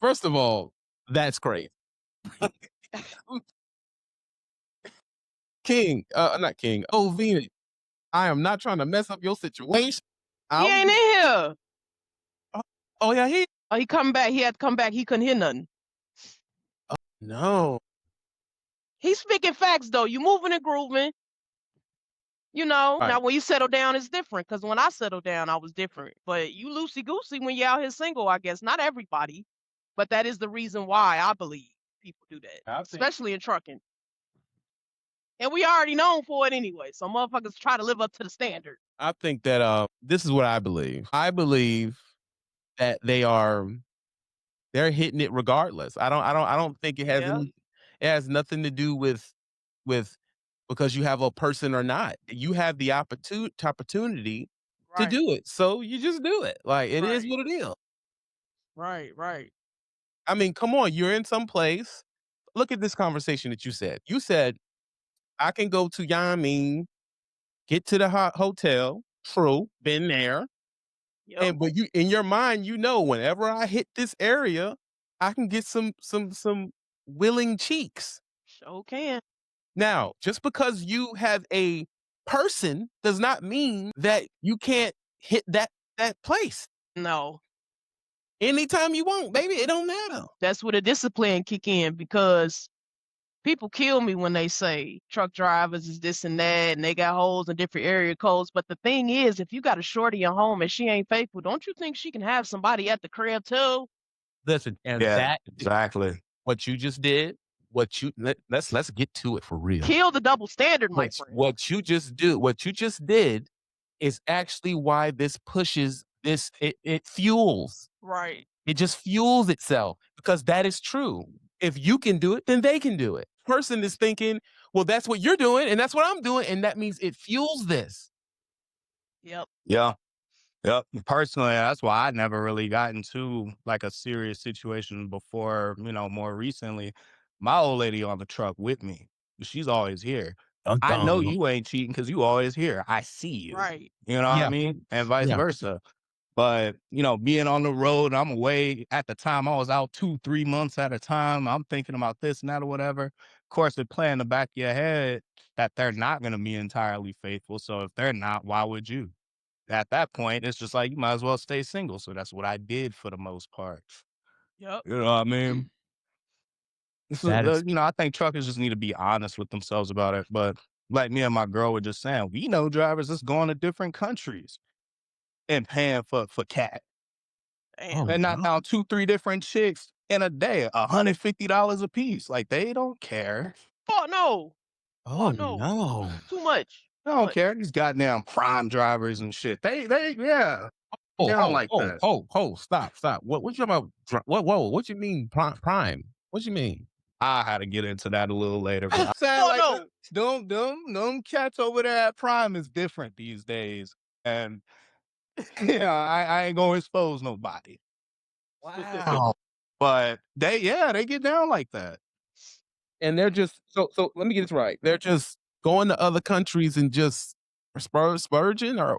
first of all, that's crazy. King, not King. Oh, Venus. I am not trying to mess up your situation. I He was ain't in just here. oh, oh yeah, Oh, he come back. He had to come back. He couldn't hear nothing. no. He's speaking facts though. You moving and grooving. You know, Right. now when you settle down, it's different. Cause when I settled down, I was different. But you loosey goosey when you're out here single, I guess. Not everybody, but that is the reason why I believe people do that, I think especially in trucking. And we already known for it anyway. So motherfuckers try to live up to the standard. I think that this is what I believe. I believe that they're hitting it regardless. I don't think Yeah, it has nothing to do with because you have a person or not. You have the opportunity to right, do it. So you just do it. Like it is right, what it is. right. I mean, come on, you're in some place. Look at this conversation that you said. You said, I can go to Yamin, get to the hotel. True, been there. Yep, And but you in your mind, you know, whenever I hit this area, I can get some willing cheeks. sure can. Now, just because you have a person does not mean that you can't hit that place No, anytime you want, baby. It don't matter. that's where the discipline kick in because people kill me when they say truck drivers is this and that and they got holes in different area codes. But the thing is, if you got a shorty at home and she ain't faithful, don't you think she can have somebody at the crib too? Listen, and Yeah, that exactly. what you just did, let's get to it for real. Kill the double standard, my friend. What you just did is actually why this pushes this it fuels. Right. It just fuels itself because that is true. If you can do it, then they can do it. Person is thinking, well, that's what you're doing, and that's what I'm doing, and that means it fuels this. Yep. Yeah. Yep. Personally, that's why I never really got into like a serious situation before, more recently. My old lady on the truck with me. She's always here. Dun, I know dun. you ain't cheating because you always here. I see you. Right. You know what I Yeah, mean? And vice yeah. versa. But, being on the road, I'm away at the time. I was out 2, 3 months at a time. I'm thinking about this and that or whatever. Of course, it play in the back of your head that they're not going to be entirely faithful. So if they're not, why would you? At that point, it's just like you might as well stay single. So that's what I did for the most part. Yep. You know what I mean? This is, That is I think truckers just need to be honest with themselves about it. But like me and my girl were just saying, we know drivers that's going to different countries and paying for cat. Damn. oh And not no. now 2, 3 different chicks in a day, $150 a piece. Like they don't care. Oh no. Oh Oh no. no. Too much. They Too don't much. care. These goddamn prime drivers and shit. Yeah. They Oh, don't oh, like oh, that. oh, oh, stop. What you talking about? What whoa, what you mean prime? What you mean? I had to get into that a little later, but I'm saying Oh like no. them cats over there at Prime is different these days. And I ain't gonna expose nobody specifically. Wow. But they get down like that. And they're just so let me get this right. They're just going to other countries and just spurging or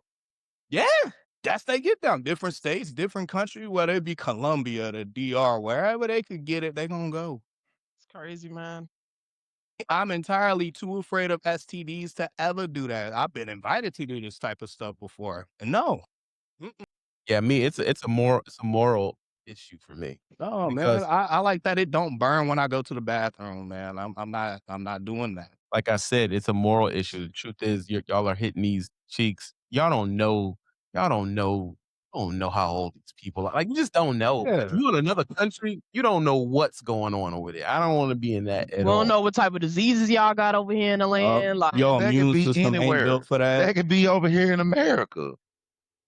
Yeah. That's they get down. Different states, different country, whether it be Colombia, the DR, wherever they could get it, they gonna go. It's crazy, man. I'm entirely too afraid of STDs to ever do that. I've been invited to do this type of stuff before. And no. yeah, me, it's a moral issue for me Oh man, because I like that it don't burn when I go to the bathroom, man. I'm not doing that. like I said, it's a moral issue. The truth is, y'all are hitting these cheeks. Y'all don't know how old these people are. Like you just don't know. If Yeah. you in another country, you don't know what's going on over there. I don't want to be in that We at don't all. know what type of diseases y'all got over here in the land. Like, Your Man, that could immune be system ain't anywhere. built for that. That could be over here in America.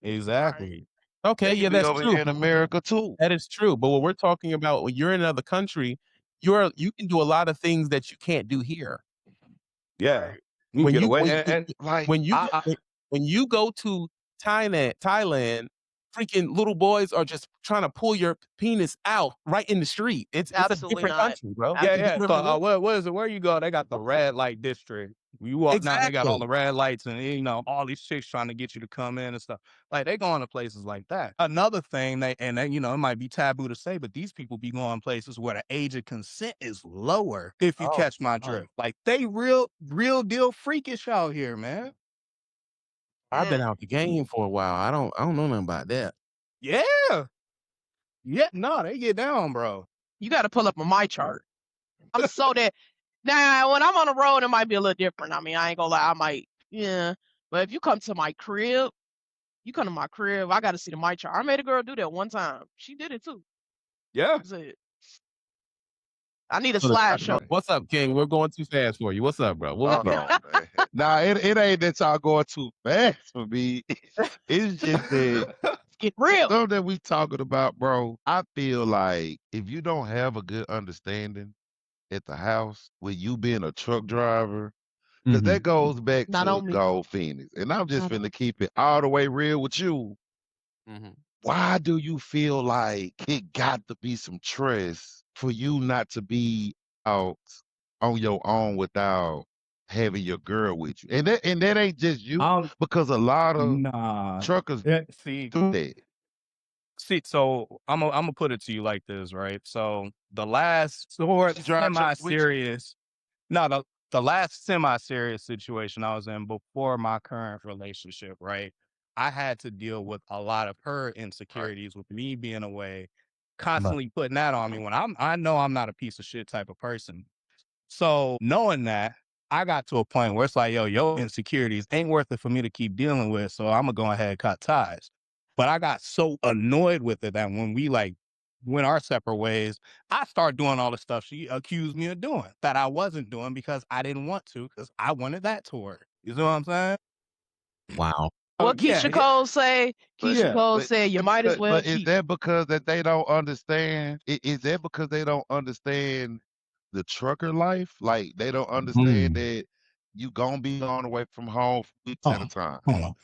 Right. Exactly. Okay, They yeah, could be that's over true. here in America too. That is true. But what we're talking about, when you're in another country, you can do a lot of things that you can't do here. Yeah. Right. You can When get you away when and Like when you go I when you go to Thailand, freaking little boys are just trying to pull your penis out right in the street. It's a Absolutely different not. country, bro. yeah, It's a yeah. different So, Absolutely. what is it? Where you go? They got the red light district. You walk down, they got all exactly. the red lights, and all these chicks trying to get you to come in and stuff. Like they going to places like that. Another thing, it might be taboo to say, but these people be going places where the age of consent is lower. If you Oh, catch my oh, drift, like they real deal freakish out here, man. I've been Mm. out the game for a while. I don't know nothing about that. Yeah, yeah. No, they get down, bro. You got to pull up on my chart. I'm so that now when I'm on the road, it might be a little different. I mean, I ain't gonna lie, I might, yeah. But if you come to my crib, I got to see the my chart. I made a girl do that one time. She did it too. Yeah. I said, I need a So the slideshow. What's up, King? We're going too fast for you. What's up, bro? What we hold got? on, man. Nah, it ain't that y'all going too fast for me. It's just that Get real. something that we talking about, bro. I feel like if you don't have a good understanding at the house with you being a truck driver, because Mhm. that goes back Not to on me. Gold Phoenix. And I'm just Not on finna me. keep it all the way real with you. Mhm. Why do you feel like it got to be some trust for you not to be out on your own without having your girl with you? And that ain't just you, Um, because a lot of nah. truckers Yeah, see, do that. so I'm gonna put it to you like this, right? So the last sort She drive trucks with you. semi-serious, no, the last semi-serious situation I was in before my current relationship, right? I had to deal with a lot of her Right. insecurities with me being away, Right. constantly putting that on me when I know I'm not a piece of shit type of person. So knowing that, I got to a point where it's like, yo, your insecurities ain't worth it for me to keep dealing with. So I'm gonna go ahead and cut ties. But I got so annoyed with it that when we like went our separate ways, I started doing all the stuff she accused me of doing that I wasn't doing because I didn't want to, because I wanted that to her. You see what I'm saying? Wow. What Yeah, Keisha Cole say? But Keisha yeah. Cole but said you might as well but is cheat. that because that they don't understand? Is that because they don't understand the trucker life? Like they don't understand Mm. that you gonna be gone away from home for weeks at a Oh, time. oh.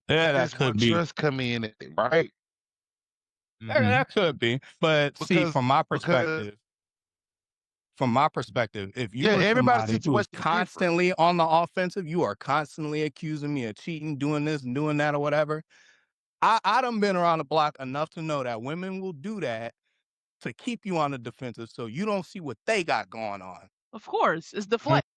Yeah, that That's where could be. trust come in, at, right? Mhm. That could be. But see, Because because from my perspective, if you yeah, were everybody's somebody who is situation is different. constantly on the offensive, you are constantly accusing me of cheating, doing this and doing that or whatever. I done been around the block enough to know that women will do that to keep you on the defensive so you don't see what they got going on. Of course, it's Mhm. deflect.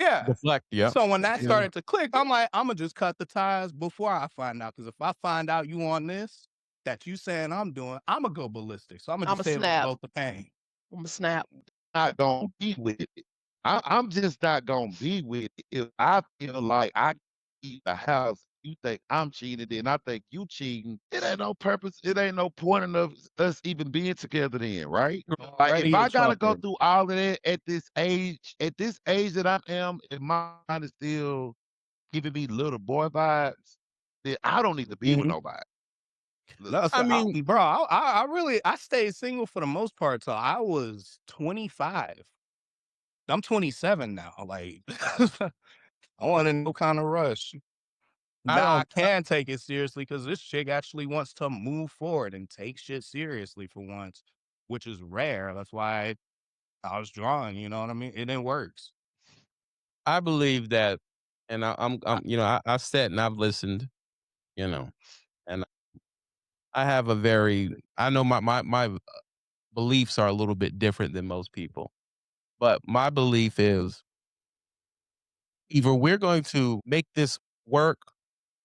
Yeah. Deflect. Yep. So when that Yeah. started to click, I'm like, I'm gonna just cut the ties before I find out. Because if I find out you on this that you saying I'm doing, I'm gonna go ballistic. So I'm gonna I'm just a save us snap. both the pain. I'm a snap. Not gonna be with it. I'm just not gonna be with it if I feel like I keep the house. You think I'm cheating, then I think you cheating. It ain't no purpose. It ain't no point in us even being together then, right? You're Like if already a I gotta go trucker. through all of that at this age that I am, if my mind is still giving me little boy vibes, then I don't need to be with Mhm. nobody. Look, No, I so mean, bro, I really I stayed single for the most part till I was 25. I'm 27 now. Like I wasn't no kind of rush. I Now I don't. can take it seriously because this chick actually wants to move forward and take shit seriously for once, which is rare. That's why I was drawn. You know what I mean? It works. I believe that, and I, I've sat and I've listened, you know, and I have a very, I know my beliefs are a little bit different than most people, but my belief is either we're going to make this work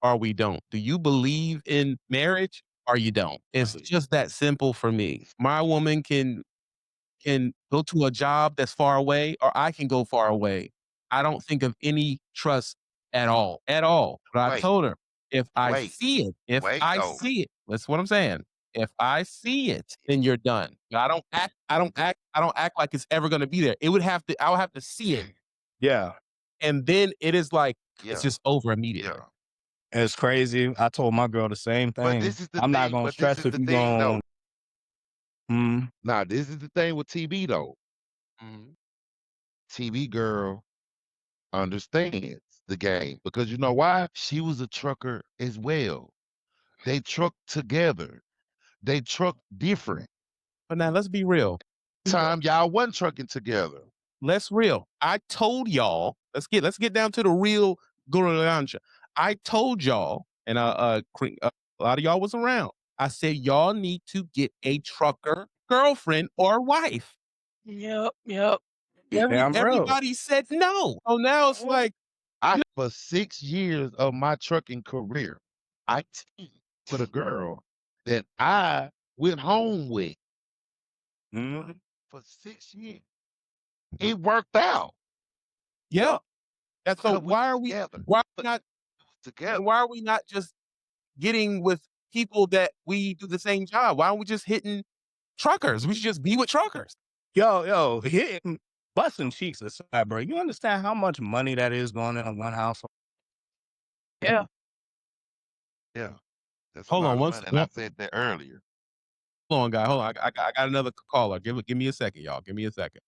or we don't. Do you believe in marriage or you don't? It's just that simple for me. My woman can go to a job that's far away or I can go far away. I don't think of any trust at all, at all. But I wait, told her, wait, wait though. that's what I'm saying. If I see it, then you're done. I don't act like it's ever gonna be there. I would have to see it. yeah. And then it is like it's Yeah, just over yeah. immediately. It's crazy. I told my girl the same But thing. this is the I'm not thing. gonna But this stress is if the you thing, though. gon' mm, Now, this is the thing with TV, though. Mhm. TV girl understands the game because you know why? She was a trucker as well. They truck together. They truck different. but now let's be real. Time y'all wasn't trucking together. Let's real. I told y'all, let's get down to the real Guru. I told y'all, and a lot of y'all was around. I said y'all need to get a trucker girlfriend or wife. Yep, yep. Damn real. Everybody said no. So now it's like, For 6 years of my trucking career, I teamed with a girl that I went home with mhm, for 6 years. It worked out yeah. That's so because we why was are we together. why are we But not together. why are we not just getting with people that we do the same job? Why aren't we just hitting truckers? We should just be with truckers. Yo, hitting busting cheeks aside, bro. You understand how much money that is going in one household? Yeah. Yeah, that's a Hold lot on of once money. And I one said that earlier. hold on, guy. Hold on. I got another caller. Give me a second, y'all. Give me a second.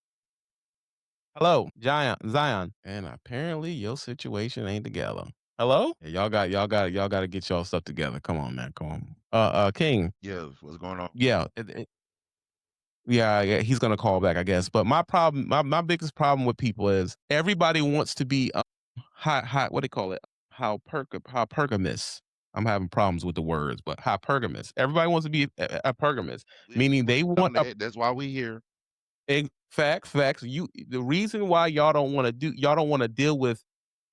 Hello, Zion. And apparently your situation ain't together. Hello? Yeah, y'all got to get y'all stuff together. Come on, man. Come on. King. Yes, what's going on? Yeah. Yeah, he's gonna call back, I guess. But my problem, my biggest problem with people is everybody wants to be high, what do they call it? Hypergamous. I'm having problems with the words, but hypergamous. Everybody wants to be a hypergamous, We meaning they working on want a that. That's why we here. facts. The reason why y'all don't want to deal with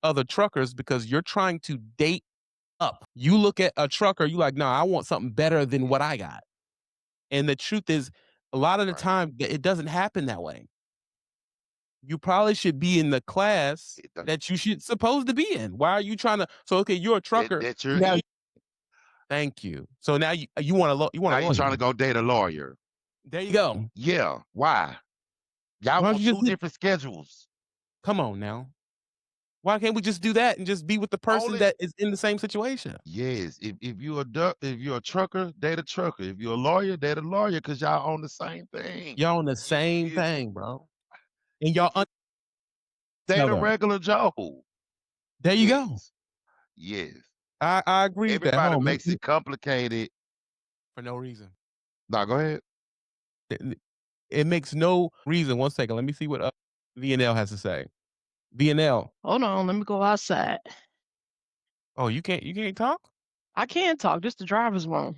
other truckers because you're trying to date up. You look at a trucker, you like, nah, I want something better than what I got. And the truth is, a lot of the Right. time, it doesn't happen that way. You probably should be in the class It don't- that you should supposed to be in. Why are you trying to? So okay, you're a That trucker. that you're Now, in. thank you. So now you want to you want Now a you trying lawyer. to go date a lawyer. There you go. Yeah. Why? Y'all Why don't want you just two different schedules. come on now? Why can't we just do that and just be with the person Only that is in the same situation? yes. If you're if you're a trucker, date a trucker. If you're a lawyer, date a lawyer because y'all own the same thing. Y'all on the You same feel me? thing, bro. And y'all If you each date a other. regular Joe. There you go. Yes. Yes. I agree with that. Everybody Hold on, makes it complicated. for no reason. Now go ahead. It makes no reason. One second. Let me see what VNL has to say. VNL. Hold on, let me go outside. Oh, you can't talk? I can talk, just the driver's wrong.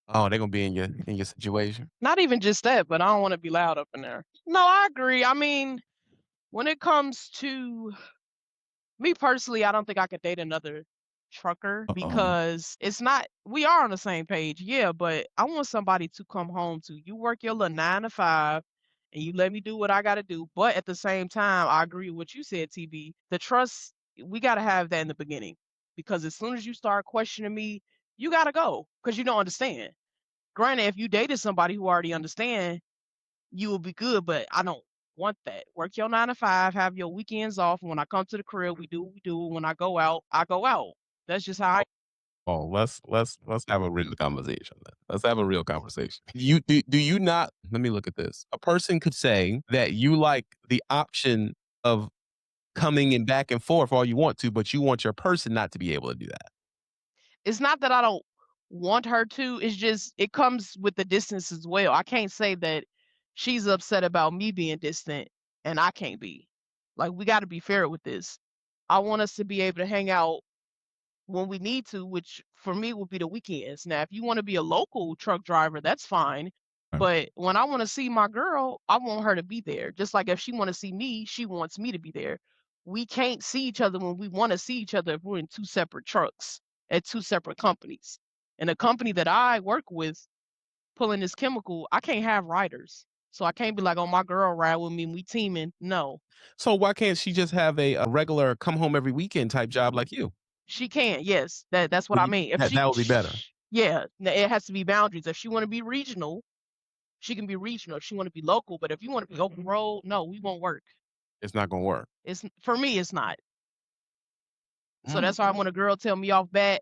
Oh, they're gonna be in your situation. Not even just that, but I don't want to be loud up in there. No, I agree. I mean, when it comes to me personally, I don't think I could date another trucker Uh-oh. because it's not, we are on the same page, yeah, but I want somebody to come home to. You work your little 9 to 5 and you let me do what I got to do. But at the same time, I agree with what you said, TB. The trust, we got to have that in the beginning because as soon as you start questioning me, you got to go because you don't understand. Granted, if you dated somebody who already understand, you will be good, but I don't want that. Work your 9 to 5, have your weekends off. When I come to the crib, we do what we do. When I go out, I go out. That's just how I. Oh, let's have a real conversation. Let's have a real conversation. Do you not? Let me look at this. A person could say that you like the option of coming in back and forth all you want to, but you want your person not to be able to do that. It's not that I don't want her to. It's just it comes with the distance as well. I can't say that she's upset about me being distant and I can't be. Like we got to be fair with this. I want us to be able to hang out when we need to, which for me would be the weekends. Now, if you want to be a local truck driver, that's fine. Right. But when I want to see my girl, I want her to be there. Just like if she want to see me, she wants me to be there. We can't see each other when we want to see each other if we're in two separate trucks at two separate companies. And the company that I work with pulling this chemical, I can't have riders. So I can't be like, oh, my girl ride with me and we teaming. No, So why can't she just have a regular come home every weekend type job like you? she can't. Yes, that's what I mean. If That would be better. yeah, it has to be boundaries. If she want to be regional, she can be regional. If she want to be local, but if you want to be open road, no, we won't work. It's not gonna work. It's for me, it's not. So that's why when a girl tell me off bat,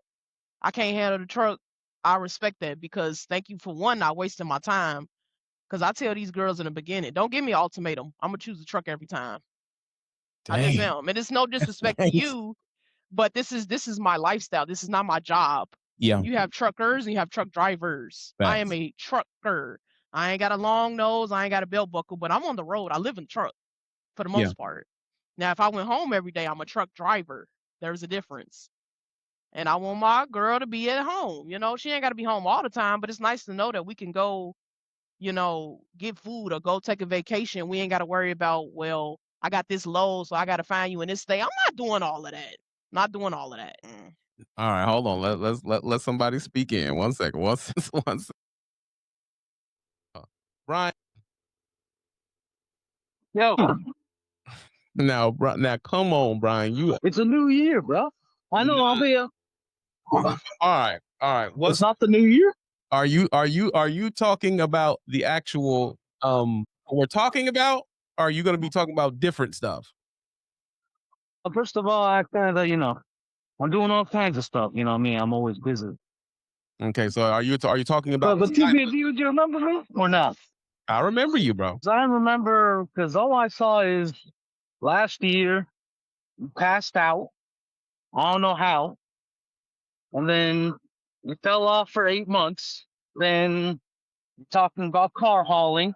I can't handle the truck, I respect that because thank you for one, not wasting my time. Because I tell these girls in the beginning, don't give me an ultimatum. I'm gonna choose the truck every time. I just Dang. am, and it's no disrespect to you, but this is my lifestyle. This is not my job. Yeah. You have truckers and you have truck drivers. I am Facts. a trucker. I ain't got a long nose. I ain't got a belt buckle, but I'm on the road. I live in the truck for the Yeah. most part. Now, if I went home every day, I'm a truck driver. There's a difference. And I want my girl to be at home. She ain't got to be home all the time, but it's nice to know that we can go, get food or go take a vacation. We ain't got to worry about, well, I got this low, so I got to find you in this state. I'm not doing all of that. Not doing all of that. All right, hold on. Let somebody speak in. 1 second. One second. Brian. Yo, Now, come on, Brian. You it's a new year, bro. I know I'm here. all right, all right. It's not the new year. Are you talking about the actual we're talking about? Or are you going to be talking about different stuff? First of all, I kind of, I'm doing all kinds of stuff. You know what I mean? I'm always busy. Okay, so are you talking about? But TB, do you remember me or not? I remember you, bro. 'Cause I remember because all I saw is last year you passed out. I don't know how, and then you fell off for 8 months. Then you're talking about car hauling,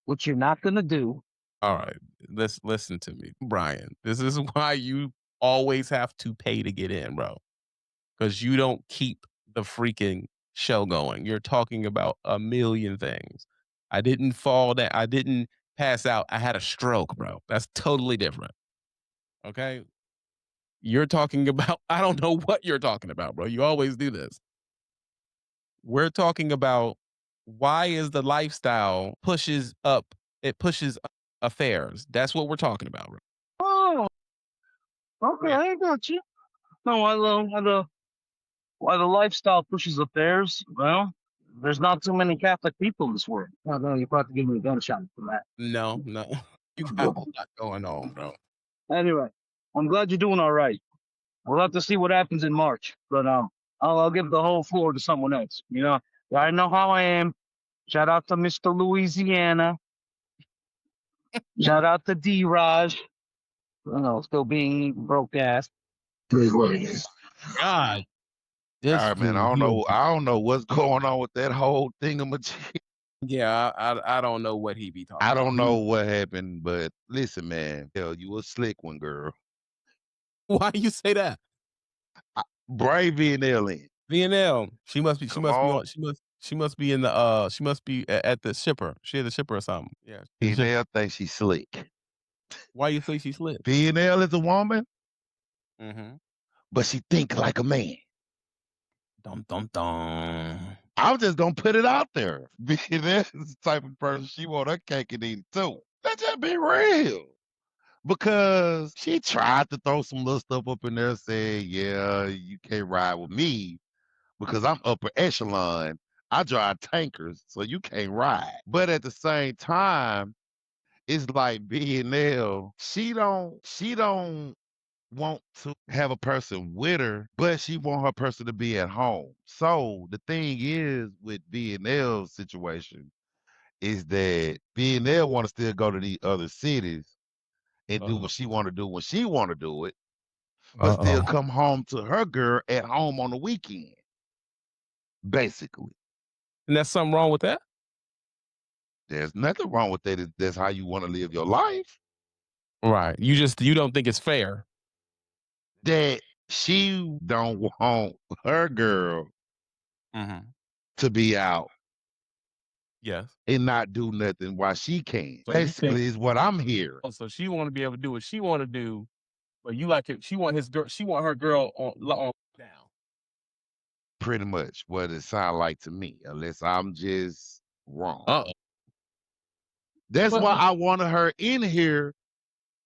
which you're not gonna do. All right, let's listen to me, Brian. This is why you always have to pay to get in, bro. Because you don't keep the freaking show going. You're talking about a million things. I didn't fall down. I didn't pass out. I had a stroke, bro. That's totally different. Okay. You're talking about, I don't know what you're talking about, bro. You always do this. We're talking about why is the lifestyle it pushes affairs. That's what we're talking about, bro. Oh, okay, Yeah. I got you. No, why the lifestyle pushes affairs? Well, there's not too many Catholic people in this world. Oh, no, you're about to give me a gunshot for that. No, no. You got a lot going on, bro. Anyway, I'm glad you're doing all right. We'll have to see what happens in March, but I'll give the whole floor to someone else. I know how I am. Shout out to Mr. Louisiana. Shout out to D. Raj. Still being broke ass. God, All this right, man. dude. I don't know what's going on with that whole thingamajig. Yeah, I don't know what he be talking I about. don't know what happened, but listen, man. Hell, you a slick one, girl. Why you say that? Brave VNL in. VNL. She must be Come on. she must be in the she must be at the shipper. She had the shipper or something. Yeah. VNL thinks she's slick. Why you think she slid? VNL is a woman, Mm-hmm. but she think like a man. Dum dum dum. I'm just gonna put it out there. VNL is the type of person she want her cake and eat it too. Let's just be real. Because she tried to throw some little stuff up in there saying, yeah, you can't ride with me because I'm upper echelon. I drive tankers, so you can't ride. But at the same time, it's like BNL, she don't want to have a person with her, but she want her person to be at home. So the thing is with BNL's situation is that BNL want to still go to these other cities and do what she want to do when she want to do it, but still come home to her girl at home on the weekend, basically. And that's something wrong with that? There's nothing wrong with that. That's how you want to live your life. Right. You don't think it's fair. That she don't want her girl Mm-hmm. to be out Yes. and not do nothing while she can. So you Basically, think is what I'm hearing. so she want to be able to do what she want to do, but you like it. She want her girl on down. Pretty much what it sounds like to me, unless I'm just wrong. Uh-oh. That's But- why I wanted her in here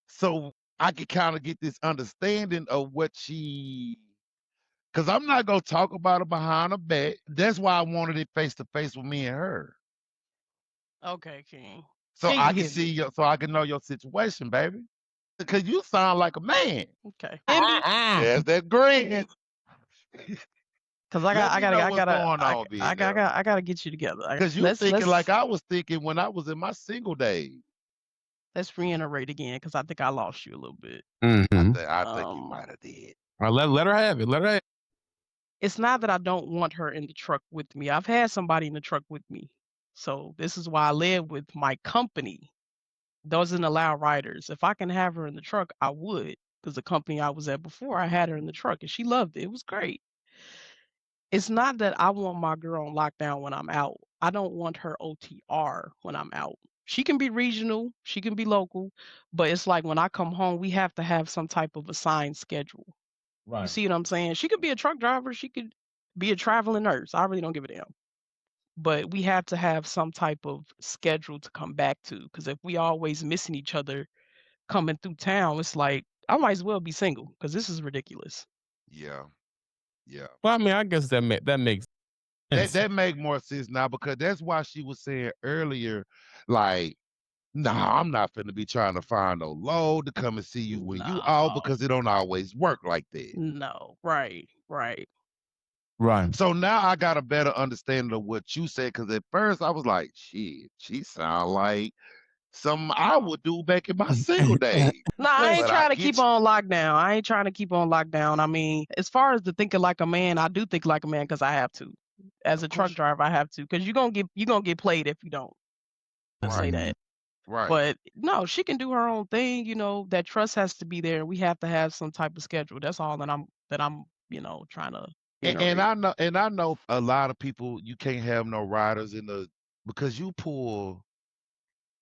so I could kind of get this understanding of what she. Because I'm not going to talk about her behind her back. That's why I wanted it face to face with me and her. Okay, King. So King I can hit me. see so I can know your situation, baby. because you sound like a man. Okay. Envy, There's that grin. cause Let me know what's going on, BL. I gotta get you together. Because you thinking like I was thinking when I was in my single days. Let's reiterate again, cause I think I lost you a little bit. I think you Um, might have did. Let her have it. Let her have it. it's not that I don't want her in the truck with me. I've had somebody in the truck with me. So this is why I live with my company. Doesn't allow riders. If I can have her in the truck, I would. Because the company I was at before, I had her in the truck and she loved it. It was great. It's not that I want my girl on lockdown when I'm out. I don't want her OTR when I'm out. She can be regional, she can be local, but it's like when I come home, we have to have some type of assigned schedule. You Right. see what I'm saying? She could be a truck driver, she could be a traveling nurse. I really don't give a damn. But we have to have some type of schedule to come back to. Because if we always missing each other coming through town, it's like I might as well be single because this is ridiculous. Yeah. Yeah. Well, I mean, I guess that makes sense. That make more sense now because that's why she was saying earlier, like, nah, I'm not finna be trying to find no load to come and see you when you out No, because it don't always work like that. no, right, right. Right. So now I got a better understanding of what you said because at first I was like, shit, she sound like something I would do back in my single days. No, I ain't But I trying to keep get you. on lockdown. I ain't trying to keep on lockdown. I mean, as far as the thinking like a man, I do think like a man because I have to. As Of a truck course. driver, I have to because you're gonna get played if you don't. Let's say Right. that. Right. But no, she can do her own thing. You know, that trust has to be there. We have to have some type of schedule. That's all that I'm trying to And iterate. I know a lot of people you can't have no riders in the because you pull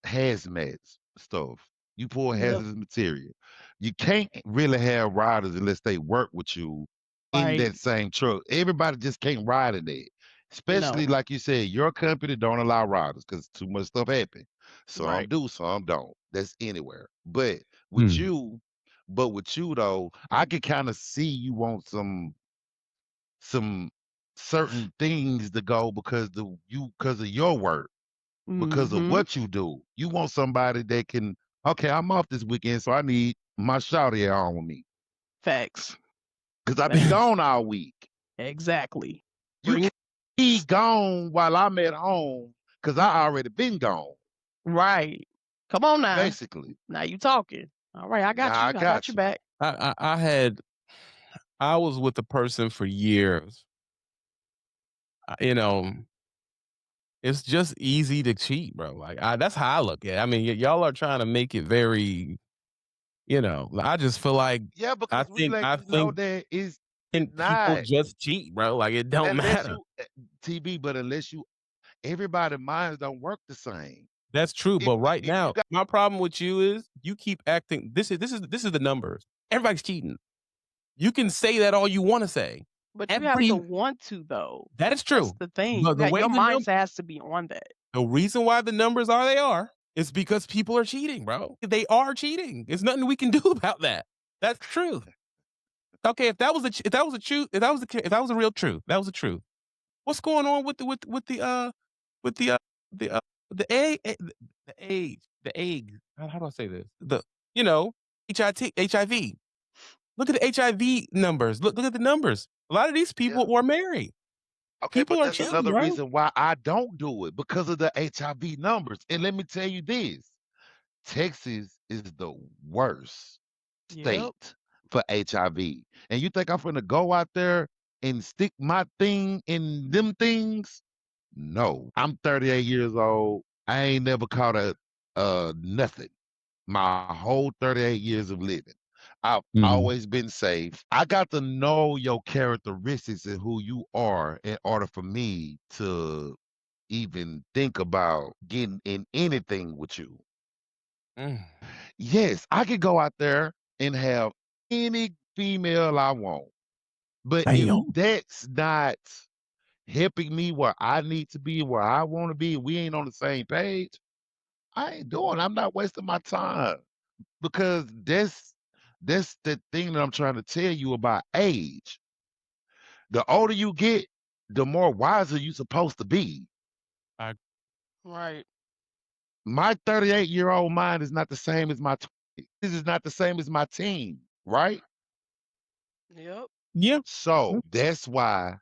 hazmat stuff. You pull Yep. hazardous material. You can't really have riders unless they work with you in Right. that same truck. Everybody just can't ride in that. Especially No. like you said, your company don't allow riders because too much stuff happen. Some Right. do, some don't. That's anywhere. With Hmm. you, but with you though, I can kind of see you want some certain things to go because of your work, because of Mm-hmm. what you do. You want somebody that can, okay, I'm off this weekend, so I need my shawty on with me. Facts. Because I be Facts. gone all week. Exactly. You Bring can't it. be gone while I'm at home because I already been gone, Right. Come on now. basically. Now you talking. All right, I got Now I you. I got got you you. back. I was with a person for years. You know, it's just easy to cheat, bro. Like that's how I look at it. I mean, y'all are trying to make it very, I just feel like Yeah, I because we think let I you know think that it's people not just cheat, bro. Like it don't unless matter. you TB, but unless you everybody minds don't work the same. That's true, but right If you now, got my problem with you is you keep acting. This is the numbers. Everybody's cheating. You can say that all you want to say. But you have to Every want to though. That is That's true. the thing. But the way Your the mindset has to be on that. the reason why the numbers are they are is because people are cheating, bro. They are cheating. There's nothing we can do about that. That's true. Okay, if that was a real truth, that was the truth. What's going on with the the egg the egg? How do I say this? The you know HIV. Look at the HIV numbers. Look at the numbers. A lot of these yeah. people were married. Okay, People but are that's cheating, another bro. reason why I don't do it because of the HIV numbers. And let me tell you this, Texas is the worst Yep. state for HIV. And you think I'm gonna go out there and stick my thing in them things? No. I'm 38 years old. I ain't never caught a nothing my whole 38 years of living. I've Mhm. always been safe. I got to know your characteristics and who you are in order for me to even think about getting in anything with you. Mm. Yes, I could go out there and have any female I want. But if Damn. that's not helping me where I need to be, where I want to be, and we ain't on the same page, I ain't doing. I'm not wasting my time because that's the thing that I'm trying to tell you about age. The older you get, the more wiser you supposed to be. I Right. My 38-year-old mind is not the same as my This is not the same as my team, right? Yep. Yeah. So that's why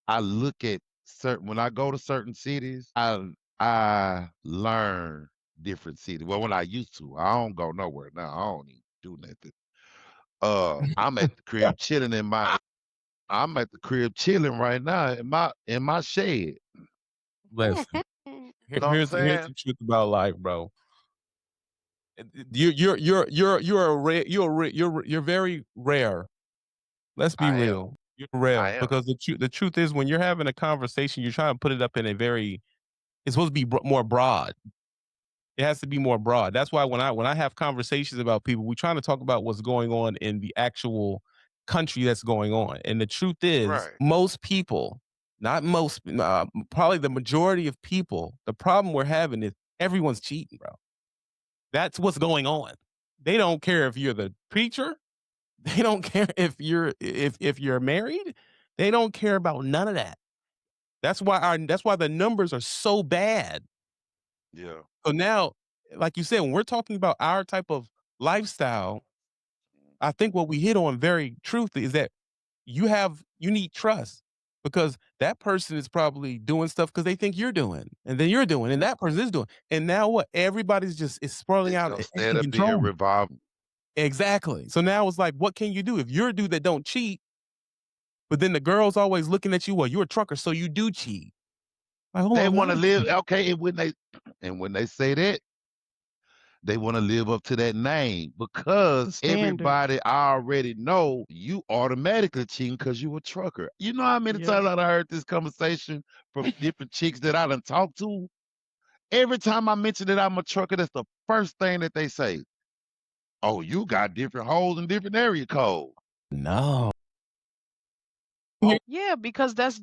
I look at certain when I go to certain cities, I learn different cities. Well, when I used to, I don't go nowhere now. I don't even do nothing. I'm at the crib chilling in my I'm at the crib chilling right now in my shed. Listen, You know what I'm here's saying? the truth about life, bro. You're a rare, you're very rare. Let's be I am. real. You're rare I am. because the truth is when you're having a conversation, you're trying to put it up in a very it's supposed to be more broad. It has to be more broad. That's why when I have conversations about people, we're trying to talk about what's going on in the actual country that's going on. And the truth is, Right. most people, not most, probably the majority of people, the problem we're having is everyone's cheating, bro. That's what's going on. They don't care if you're the preacher. They don't care if you're married. They don't care about none of that. That's why the numbers are so bad. Yeah. So now, like you said, when we're talking about our type of lifestyle, I think what we hit on very truthfully is that you need trust because that person is probably doing stuff because they think you're doing, and then you're doing, and Yeah. that person is doing, and now what? Everybody's just is swirling It's out gonna in stand up there control. revolving. Exactly. So now it's like, what can you do if you're a dude that don't cheat, but then the girl's always looking at you? Well, you're a trucker, so you do cheat. Like, hold They on, want to no. live okay, and when they say that, they want to live up to that name The because standard. everybody already know you automatically cheating because you a trucker. You know how many Yep. times I heard this conversation from different chicks that I done talked to? Every time I mention that I'm a trucker, that's the first thing that they say. Oh, you got different holes and different area code. No. Yeah. Yeah, because that's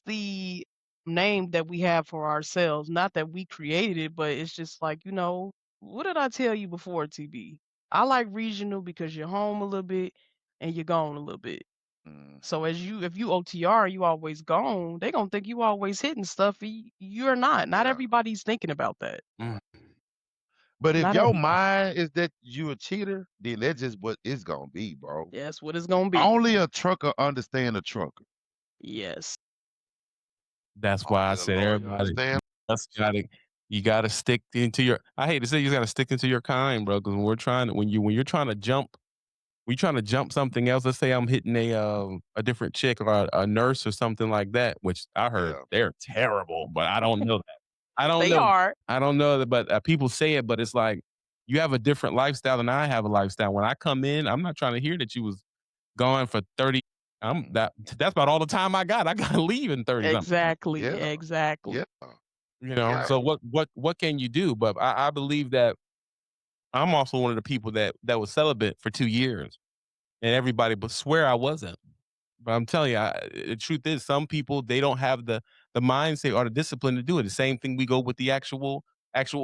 the name that we have for ourselves. Not that we created it, but it's just like, what did I tell you before, TB? I like regional because you're home a little bit and you're gone a little bit. So Mhm. if you OTR, you always gone, they gonna think you always hitting stuff. You're not. Not Yeah. everybody's thinking about that. Mm. But if Not your everybody. mind is that you a cheater, then that's just what it's gonna be, bro. That's what it's gonna be. Only a trucker understand a trucker. Yes. That's why I Only a said lawyer everybody understand. just gotta you gotta stick into your I hate to say you gotta stick into your kind, bro. Because when you're trying to jump something else, let's say I'm hitting a different chick or a nurse or something like that, which I heard Yeah. they're terrible, but I don't know that. I don't They know. are. I don't know that, but people say it, but it's like you have a different lifestyle than I have a lifestyle. When I come in, I'm not trying to hear that you was gone for 30. Mhm. That's about all the time I got. I gotta leave in 30 something. Exactly. Yeah. Exactly. Yeah. Yeah. So what can you do? But I believe that I'm also one of the people that was celibate for 2 years, and everybody but swear I wasn't. But I'm telling you, the truth is, some people they don't have the mindset or the discipline to do it. The same thing we go with the actual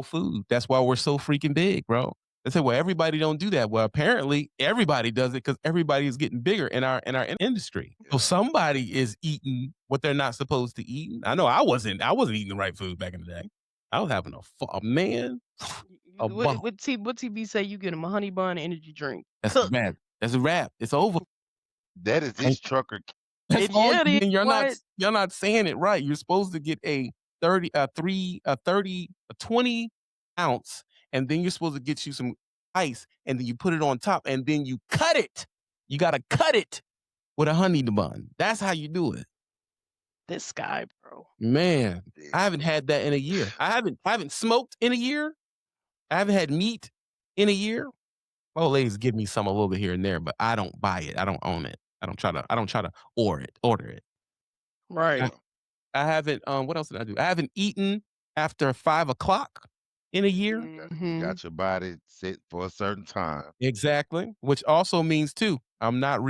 food. That's why we're so freaking big, bro. They say, well, everybody don't do that. Well, apparently everybody does it because everybody is getting bigger in our industry. So Yeah. somebody is eating what they're not supposed to eat. I know I wasn't eating the right food back in the day. I was having a man, a ball. What TB say you get him a honey bun energy drink. That's a Cook. wrap. That's a wrap. It's over. That is this trucker. That's It all yeah, it is. What? you're not saying it right. You're supposed to get a 30 a 3 a 30 a 20 ounce and then you're supposed to get you some ice and then you put it on top and then you cut it. You got to cut it with a honey bun. That's how you do it. This guy, bro. Man, Yeah. I haven't had that in a year. I haven't smoked in a year. I haven't had meat in a year. My old ladies give me some a little bit here and there, but I don't buy it. I don't own it. I don't try to order it. Right. Yeah. I haven't, what else did I do? I haven't eaten after 5 o'clock in a year. You Mhm. got your body set for a certain time. Exactly. Which also means too, I'm not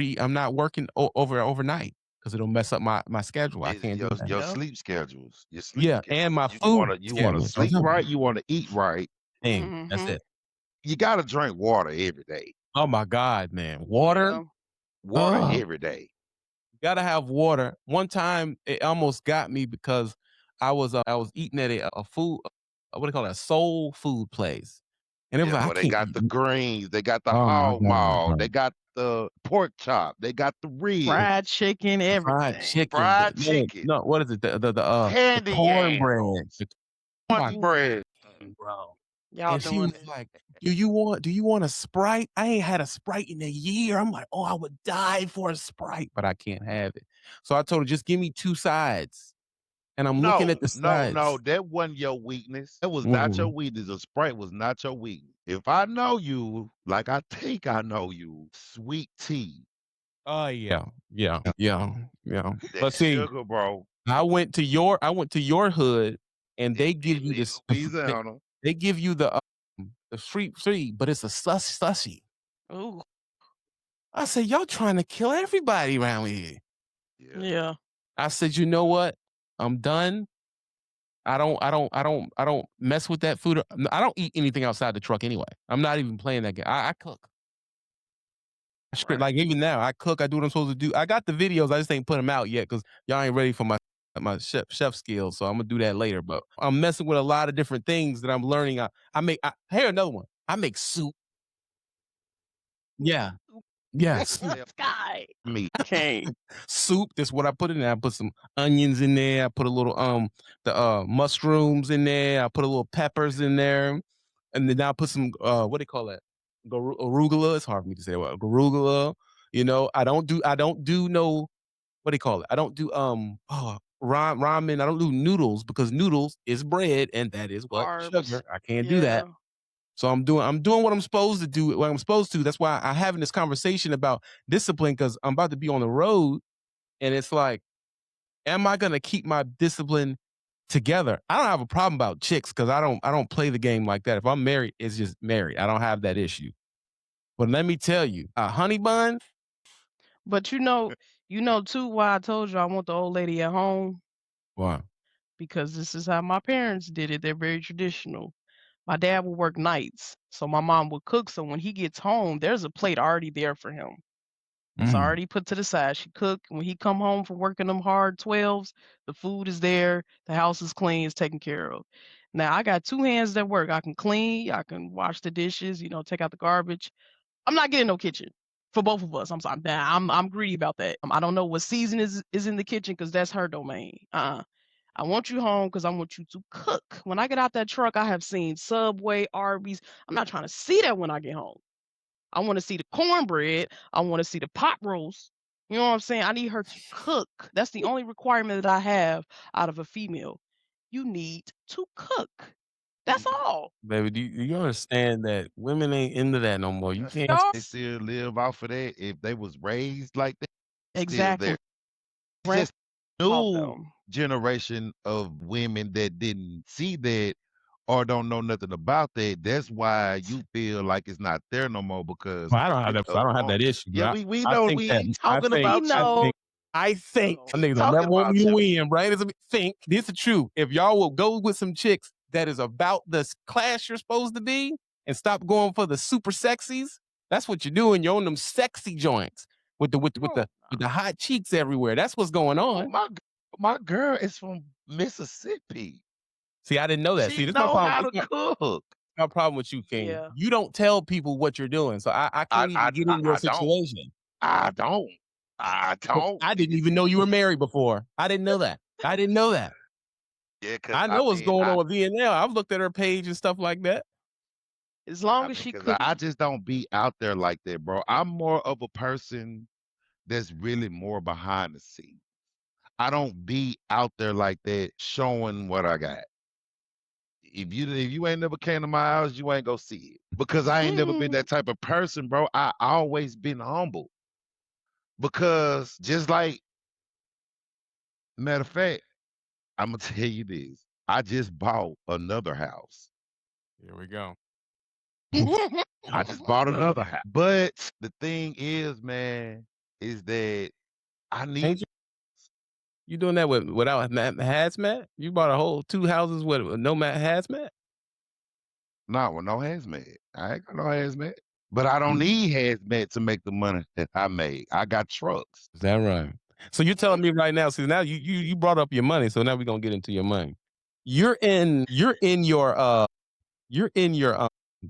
working overnight because it'll mess up my schedule. I It's can't do that. your Yep. sleep schedules. Your sleep Yeah, and schedules. my food You wanna schedule. I'm sleep telling you. right, you wanna eat right. That's Mhm. it. You gotta drink water every day. Oh my God, man. Water. Yeah. Water Oh, every day. gotta have water. One time it almost got me because I was eating at a food, what do you call it? A soul food place. And it was Yeah, like, I boy, they can't got eat. the greens, they got the Oh my hog god, maw, bro. they got the pork chop, they got the ribs, Fried chicken, The fried everything. chicken. fried No, no, chicken, no, what is it? The candy cornbread. yams, The oh my Ooh, cornbread. bro. y'all and she doing was it. like, "Do you want a Sprite?" I ain't had a Sprite in a year. I'm like, "Oh, I would die for a Sprite, but I can't have it." So I told her, "Just give me 2 sides." And I'm looking No, at the no, no, sides. that wasn't your weakness. That was not your Mhm. weakness. A Sprite was not your weakness. If I know you, like I think I know you, sweet tea, Oh, yeah. Yeah, yeah, yeah. that But see, sugar, bro, I went to your hood, and in, they give you in this Louisiana. they give you the street free, but it's a slushy. Ooh, I said, "Y'all trying to kill everybody around here." Yeah. yeah. I said, "You know what? I'm done. I don't mess with that food. I don't eat anything outside the truck anyway. I'm not even playing that game. I cook. Right. Like even now, I cook. I do what I'm supposed to do. I got the videos. I just ain't put them out yet because y'all ain't ready for my chef skills. So I'm gonna do that later. But I'm messing with a lot of different things that I'm learning. Here another one. I make soup. Yeah, yeah, soup. Tell Sky. me. Can't. Soup. That's what I put in there. I put some onions in there. I put a little the mushrooms in there. I put a little peppers in there, and then I put some what do you call that? Arugula. It's hard for me to say. What arugula? I don't do no what do you call it? I don't do ramen. I don't do noodles because noodles is bread and that is what Carbs. sugar. I can't do that. Yeah. So I'm doing what I'm supposed to do. What I'm supposed to. That's why I'm having this conversation about discipline because I'm about to be on the road and it's like, am I gonna keep my discipline together? I don't have a problem about chicks because I don't play the game like that. If I'm married, it's just married. I don't have that issue. But let me tell you, a honey bun, But you know too why I told you I want the old lady at home wow. because this is how my parents did it. They're very traditional. My dad would work nights, so my mom would cook. So when he gets home, there's a plate already there for him. It's Mm, already put to the side. She cook. When he come home from working them hard 12s, the food is there. The house is clean. It's taken care of. Now I got two hands that work. I can clean. I can wash the dishes. Take out the garbage. I'm not getting no kitchen for both of us. I'm sorry. I'm greedy about that. I don't know what season is in the kitchen because that's her domain. I want you home because I want you to cook. When I get out that truck, I have seen Subway, Arby's. I'm not trying to see that when I get home. I want to see the cornbread. I want to see the pot roast. You know what I'm saying? I need her to cook. That's the only requirement that I have out of a female. You need to cook. That's all. baby, do you understand that women ain't into that no more? You can't. Y'all They still live off of that. If they was raised like that, still exactly. there. It's just Taught new them. generation of women that didn't see that or don't know nothing about that. That's why you feel like it's not there no more because Well, I don't have it's that. a I don't have form. that issue, Yeah, but we I know think we that ain't I talking think We about I you. know. think I think No. I Ain't niggas don't talking never want about me to you. win, right? Think this is the truth. If y'all will go with some chicks that is about the class you're supposed to be and stop going for the super sexies, that's what you're doing. You're on them sexy joints with the with the with No. the with the hot cheeks everywhere. That's what's going No, on. my girl is from Mississippi. See, I didn't know that. She See, this is my know problem. how This to is cook. my problem with you, King. Yeah. You don't tell people what you're doing, so I I can't even I get I, in your I don't. situation. I don't. I But don't. I didn't even know you were married before. I didn't know that. I didn't know that. Yeah, cause I I know what's mean, going I on with VNL. I've looked at her page and stuff like that. As I long as mean, she cause cook. I just don't be out there like that, bro. I'm more of a person that's really more behind the scenes. I don't be out there like that showing what I got. If you ain't never came to my house, you ain't gonna see it. Because I ain't never been Mm, that type of person, bro. I always been humble. Because just like matter of fact, I'm gonna tell you this. I just bought another house. Here we go. I just bought another house. But the thing is, man, is that I need Ain't you doing that without hazmat? You bought a whole 2 houses with no hazmat? not with no hazmat. I ain't got no hazmat. But I don't Mhm. need hazmat to make the money that I make. I got trucks. Is that right? So you're telling me right now, see now you brought up your money, so now we're gonna get into your money. You're in your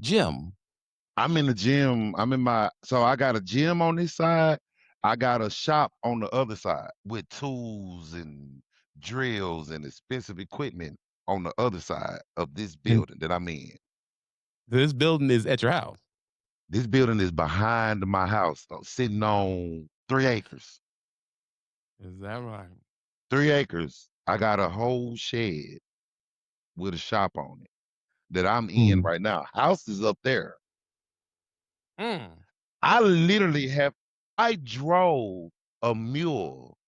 Gym. I'm in the gym. So I got a gym on this side. I got a shop on the other side with tools and drills and expensive equipment on the other side of this And building that I'm in. this building is at your house. This building is behind my house, though, sitting on 3 acres. Is that right? 3 acres. I got a whole shed with a shop on it that I'm in Mm. right now. House is up there. Mm. I literally I drove a mule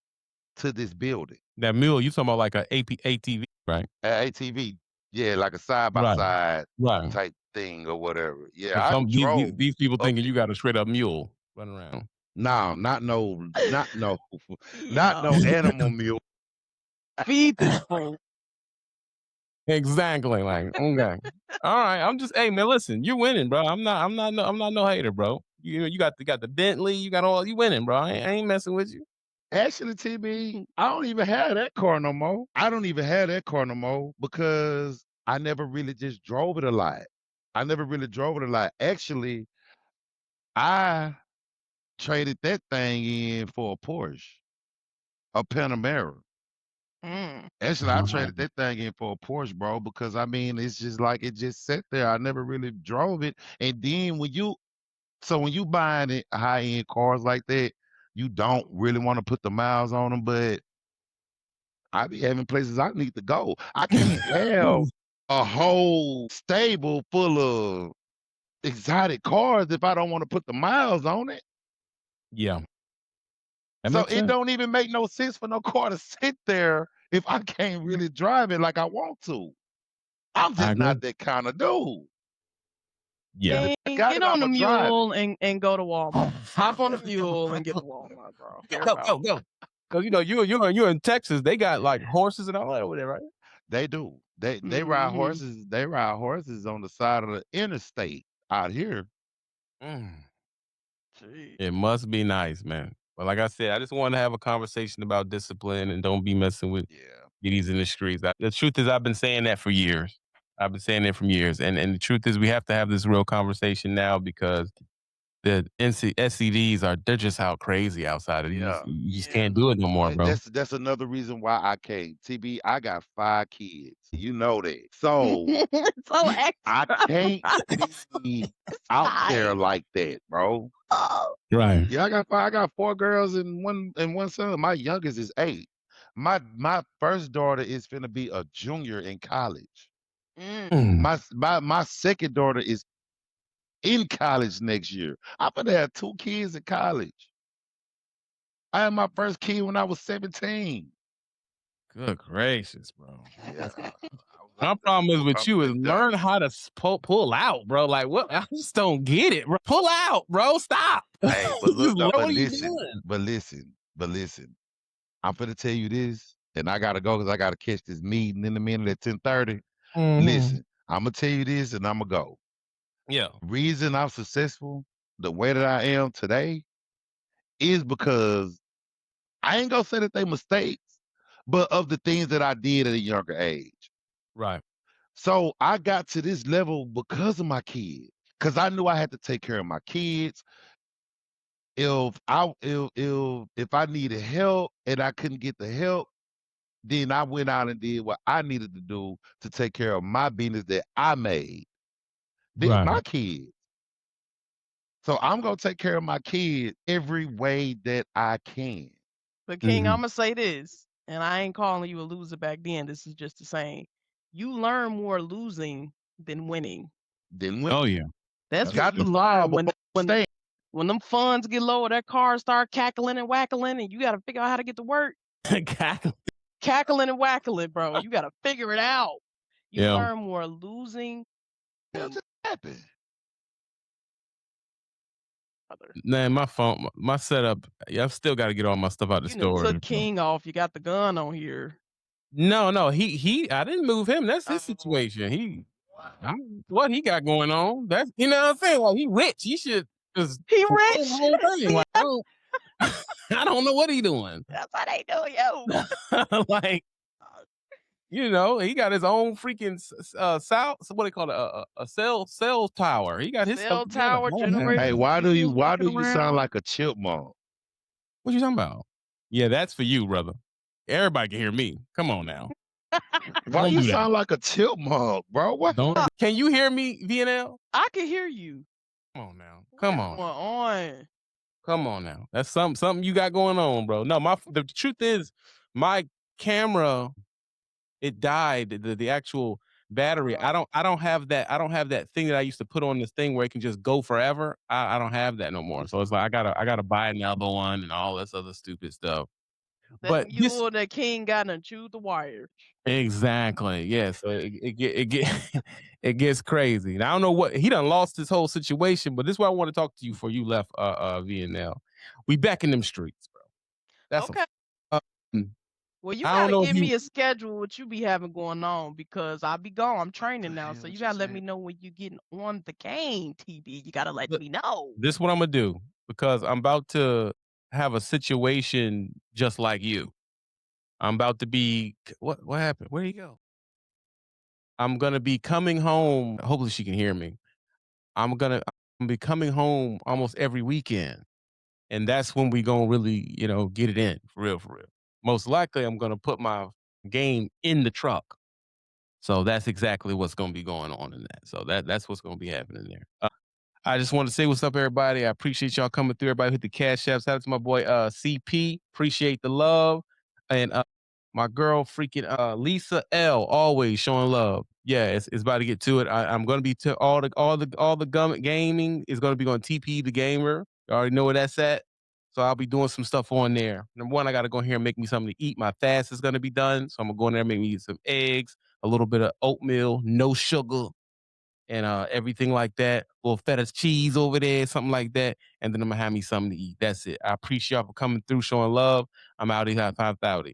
to this building. That mule, you talking about like a ATV, right? ATV, yeah, like a side by Right. side Right. type thing or whatever. Yeah, Because I some drove these people up thinking there. you got a straight up mule running around. No, not no, not Yeah. no animal mule. Feed this fool. Exactly. Like, okay. All right. I'm just, hey man, listen, you're winning, bro. I'm not no hater, bro. You got the Bentley, you got all you winning, bro. I ain't messing with you. Actually, TB, I don't even have that car no more. I don't even have that car no more because I never really just drove it a lot. I never really drove it a lot. Actually, I traded that thing in for a Porsche, a Panamera. Mm. Actually, I traded that thing in for a Porsche, bro, because I mean, it's just like it just sat there. I never really drove it. And then when you buying it high end cars like that, you don't really want to put the miles on them, but I be having places I need to go. I can't have a whole stable full of exotic cars if I don't want to put the miles on it. Yeah. That So makes it sense. don't even make no sense for no car to sit there if I can't really drive it like I want to. I'm I just agree. not that kind of dude. Yeah. If I King, got get it, on the I'ma drive it. mule and go to Walmart. Hop on the mule and get to Walmart, bro. Get out. Go. Because you know, you're in Texas, they got like horses and all that over there, right? They do. They ride Mm-hmm. horses. They ride horses on the side of the interstate out here. Mm. Gee. It must be nice, man. But like I said, I just want to have a conversation about discipline and don't be messing with Yeah. these in the streets. The truth is, I've been saying that for years. I've been saying it from years, and the truth is, we have to have this real conversation now because the SCDs they're just out crazy outside. Yeah. You just Yeah. can't do it no more, And bro. that's another reason why I came. TB, I got 5 kids. You know that. So So I extra. can't be It's out there fine. like that, bro. Oh. Right. Yeah, I got 4 girls and one son. My youngest is 8. My first daughter is finna be a junior in college. Mm. Mm. My second daughter is in college next year. I'm gonna have 2 kids in college. I had my first kid when I was 17. Good gracious, bro. Yeah. My problem is I'm with you is finna tell learn you. how to pull out, bro. Like what? I just don't get it, bro. Pull out, bro. Stop. Hey, but look though, What are you doing? but listen. I'm finna tell you this, and I gotta go because I gotta catch this meeting in a minute at 10:30. Hmm. Listen, I'm gonna tell you this, and I'm gonna go. Yeah. Reason I'm successful the way that I am today is because I ain't gonna say that they mistakes, but of the things that I did at a younger age. Right. So I got to this level because of my kids, because I knew I had to take care of my kids. If I needed help and I couldn't get the help, then I went out and did what I needed to do to take care of my business that I made. These Right. my kids. So I'm gonna take care of my kids every way that I can. But King, Hmm. I'ma say this, and I ain't calling you a loser back then. This is just the same. You learn more losing than winning. Then when Oh yeah. That's That's what got you the learn football stand, when them funds get low, that car start cackling and wackling, and you got to figure out how to get to work. Cackling and wackling, bro. You got to figure it out. You Yeah. learn more losing what than just happened? other. Man, my phone, my setup. Yeah, I've still got to get all my stuff out the You done storage. took King off. You got the gun on here. No. He. I didn't move him. That's his Oh. situation. What he got going on. That's what I'm saying. Like he rich. He should just He control the rich. whole thing. See, Like I don't know what he doing. that's how they do you. Like You know, he got his own freaking cell. What they call it? A cell tower. He got his stuff Cell together. tower, Come on, man. Hey, generators, and diesels why kicking do you sound around. like a chipmunk? What you talking about? Yeah, that's for you, brother. Everybody can hear me. Come on now. Why Don't you do that. sound like a chipmunk, bro? What? Don't. Can you hear me, VNL? I can hear you. Come on now. What's Come going on. on? Come on now. That's something you got going on, bro. No, the truth is, my camera it died. The actual battery. I don't have that. I don't have that thing that I used to put on this thing where it can just go forever. I don't have that no more. So it's like I gotta buy another one and all this other stupid stuff. That But this mule that king got and chewed the wire. exactly, yeah. So it gets crazy. And I don't know what he done lost this whole situation, but this is what I want to talk to you for you left VNL. We back in them streets, bro. That's a Okay. um, Well, you I don't gotta know if give you me a schedule what you be having going on because I'll be gone. I'm The training now, hell so you what you gotta let me said? know when you getting on the game, TB. You gotta let look, me know. this is what I'm gonna do because I'm about to have a situation just like you. I'm about to be what happened? Where'd he go? I'm gonna be coming home. Hopefully she can hear me. I'm be coming home almost every weekend. And that's when we gonna really, get it in for real, for real. Most likely I'm gonna put my game in the truck. So that's exactly what's gonna be going on in that. So that's what's gonna be happening there. I just want to say what's up, everybody. I appreciate y'all coming through. Everybody hit the cash apps. Shout out to my boy CP. Appreciate the love. And my girl freaking Lisa L always showing love. Yeah, it's about to get to it. I'm gonna be to all the gaming is gonna be on TP the gamer. You already know where that's at. So I'll be doing some stuff on there. Number one, I gotta go here and make me something to eat. My fast is gonna be done. So I'm gonna go in there and make me eat some eggs, a little bit of oatmeal, no sugar, and everything like that. A little feta cheese over there, something like that. And then I'm gonna have me something to eat. That's it. I appreciate y'all for coming through, showing love. I'm out here. 5,000.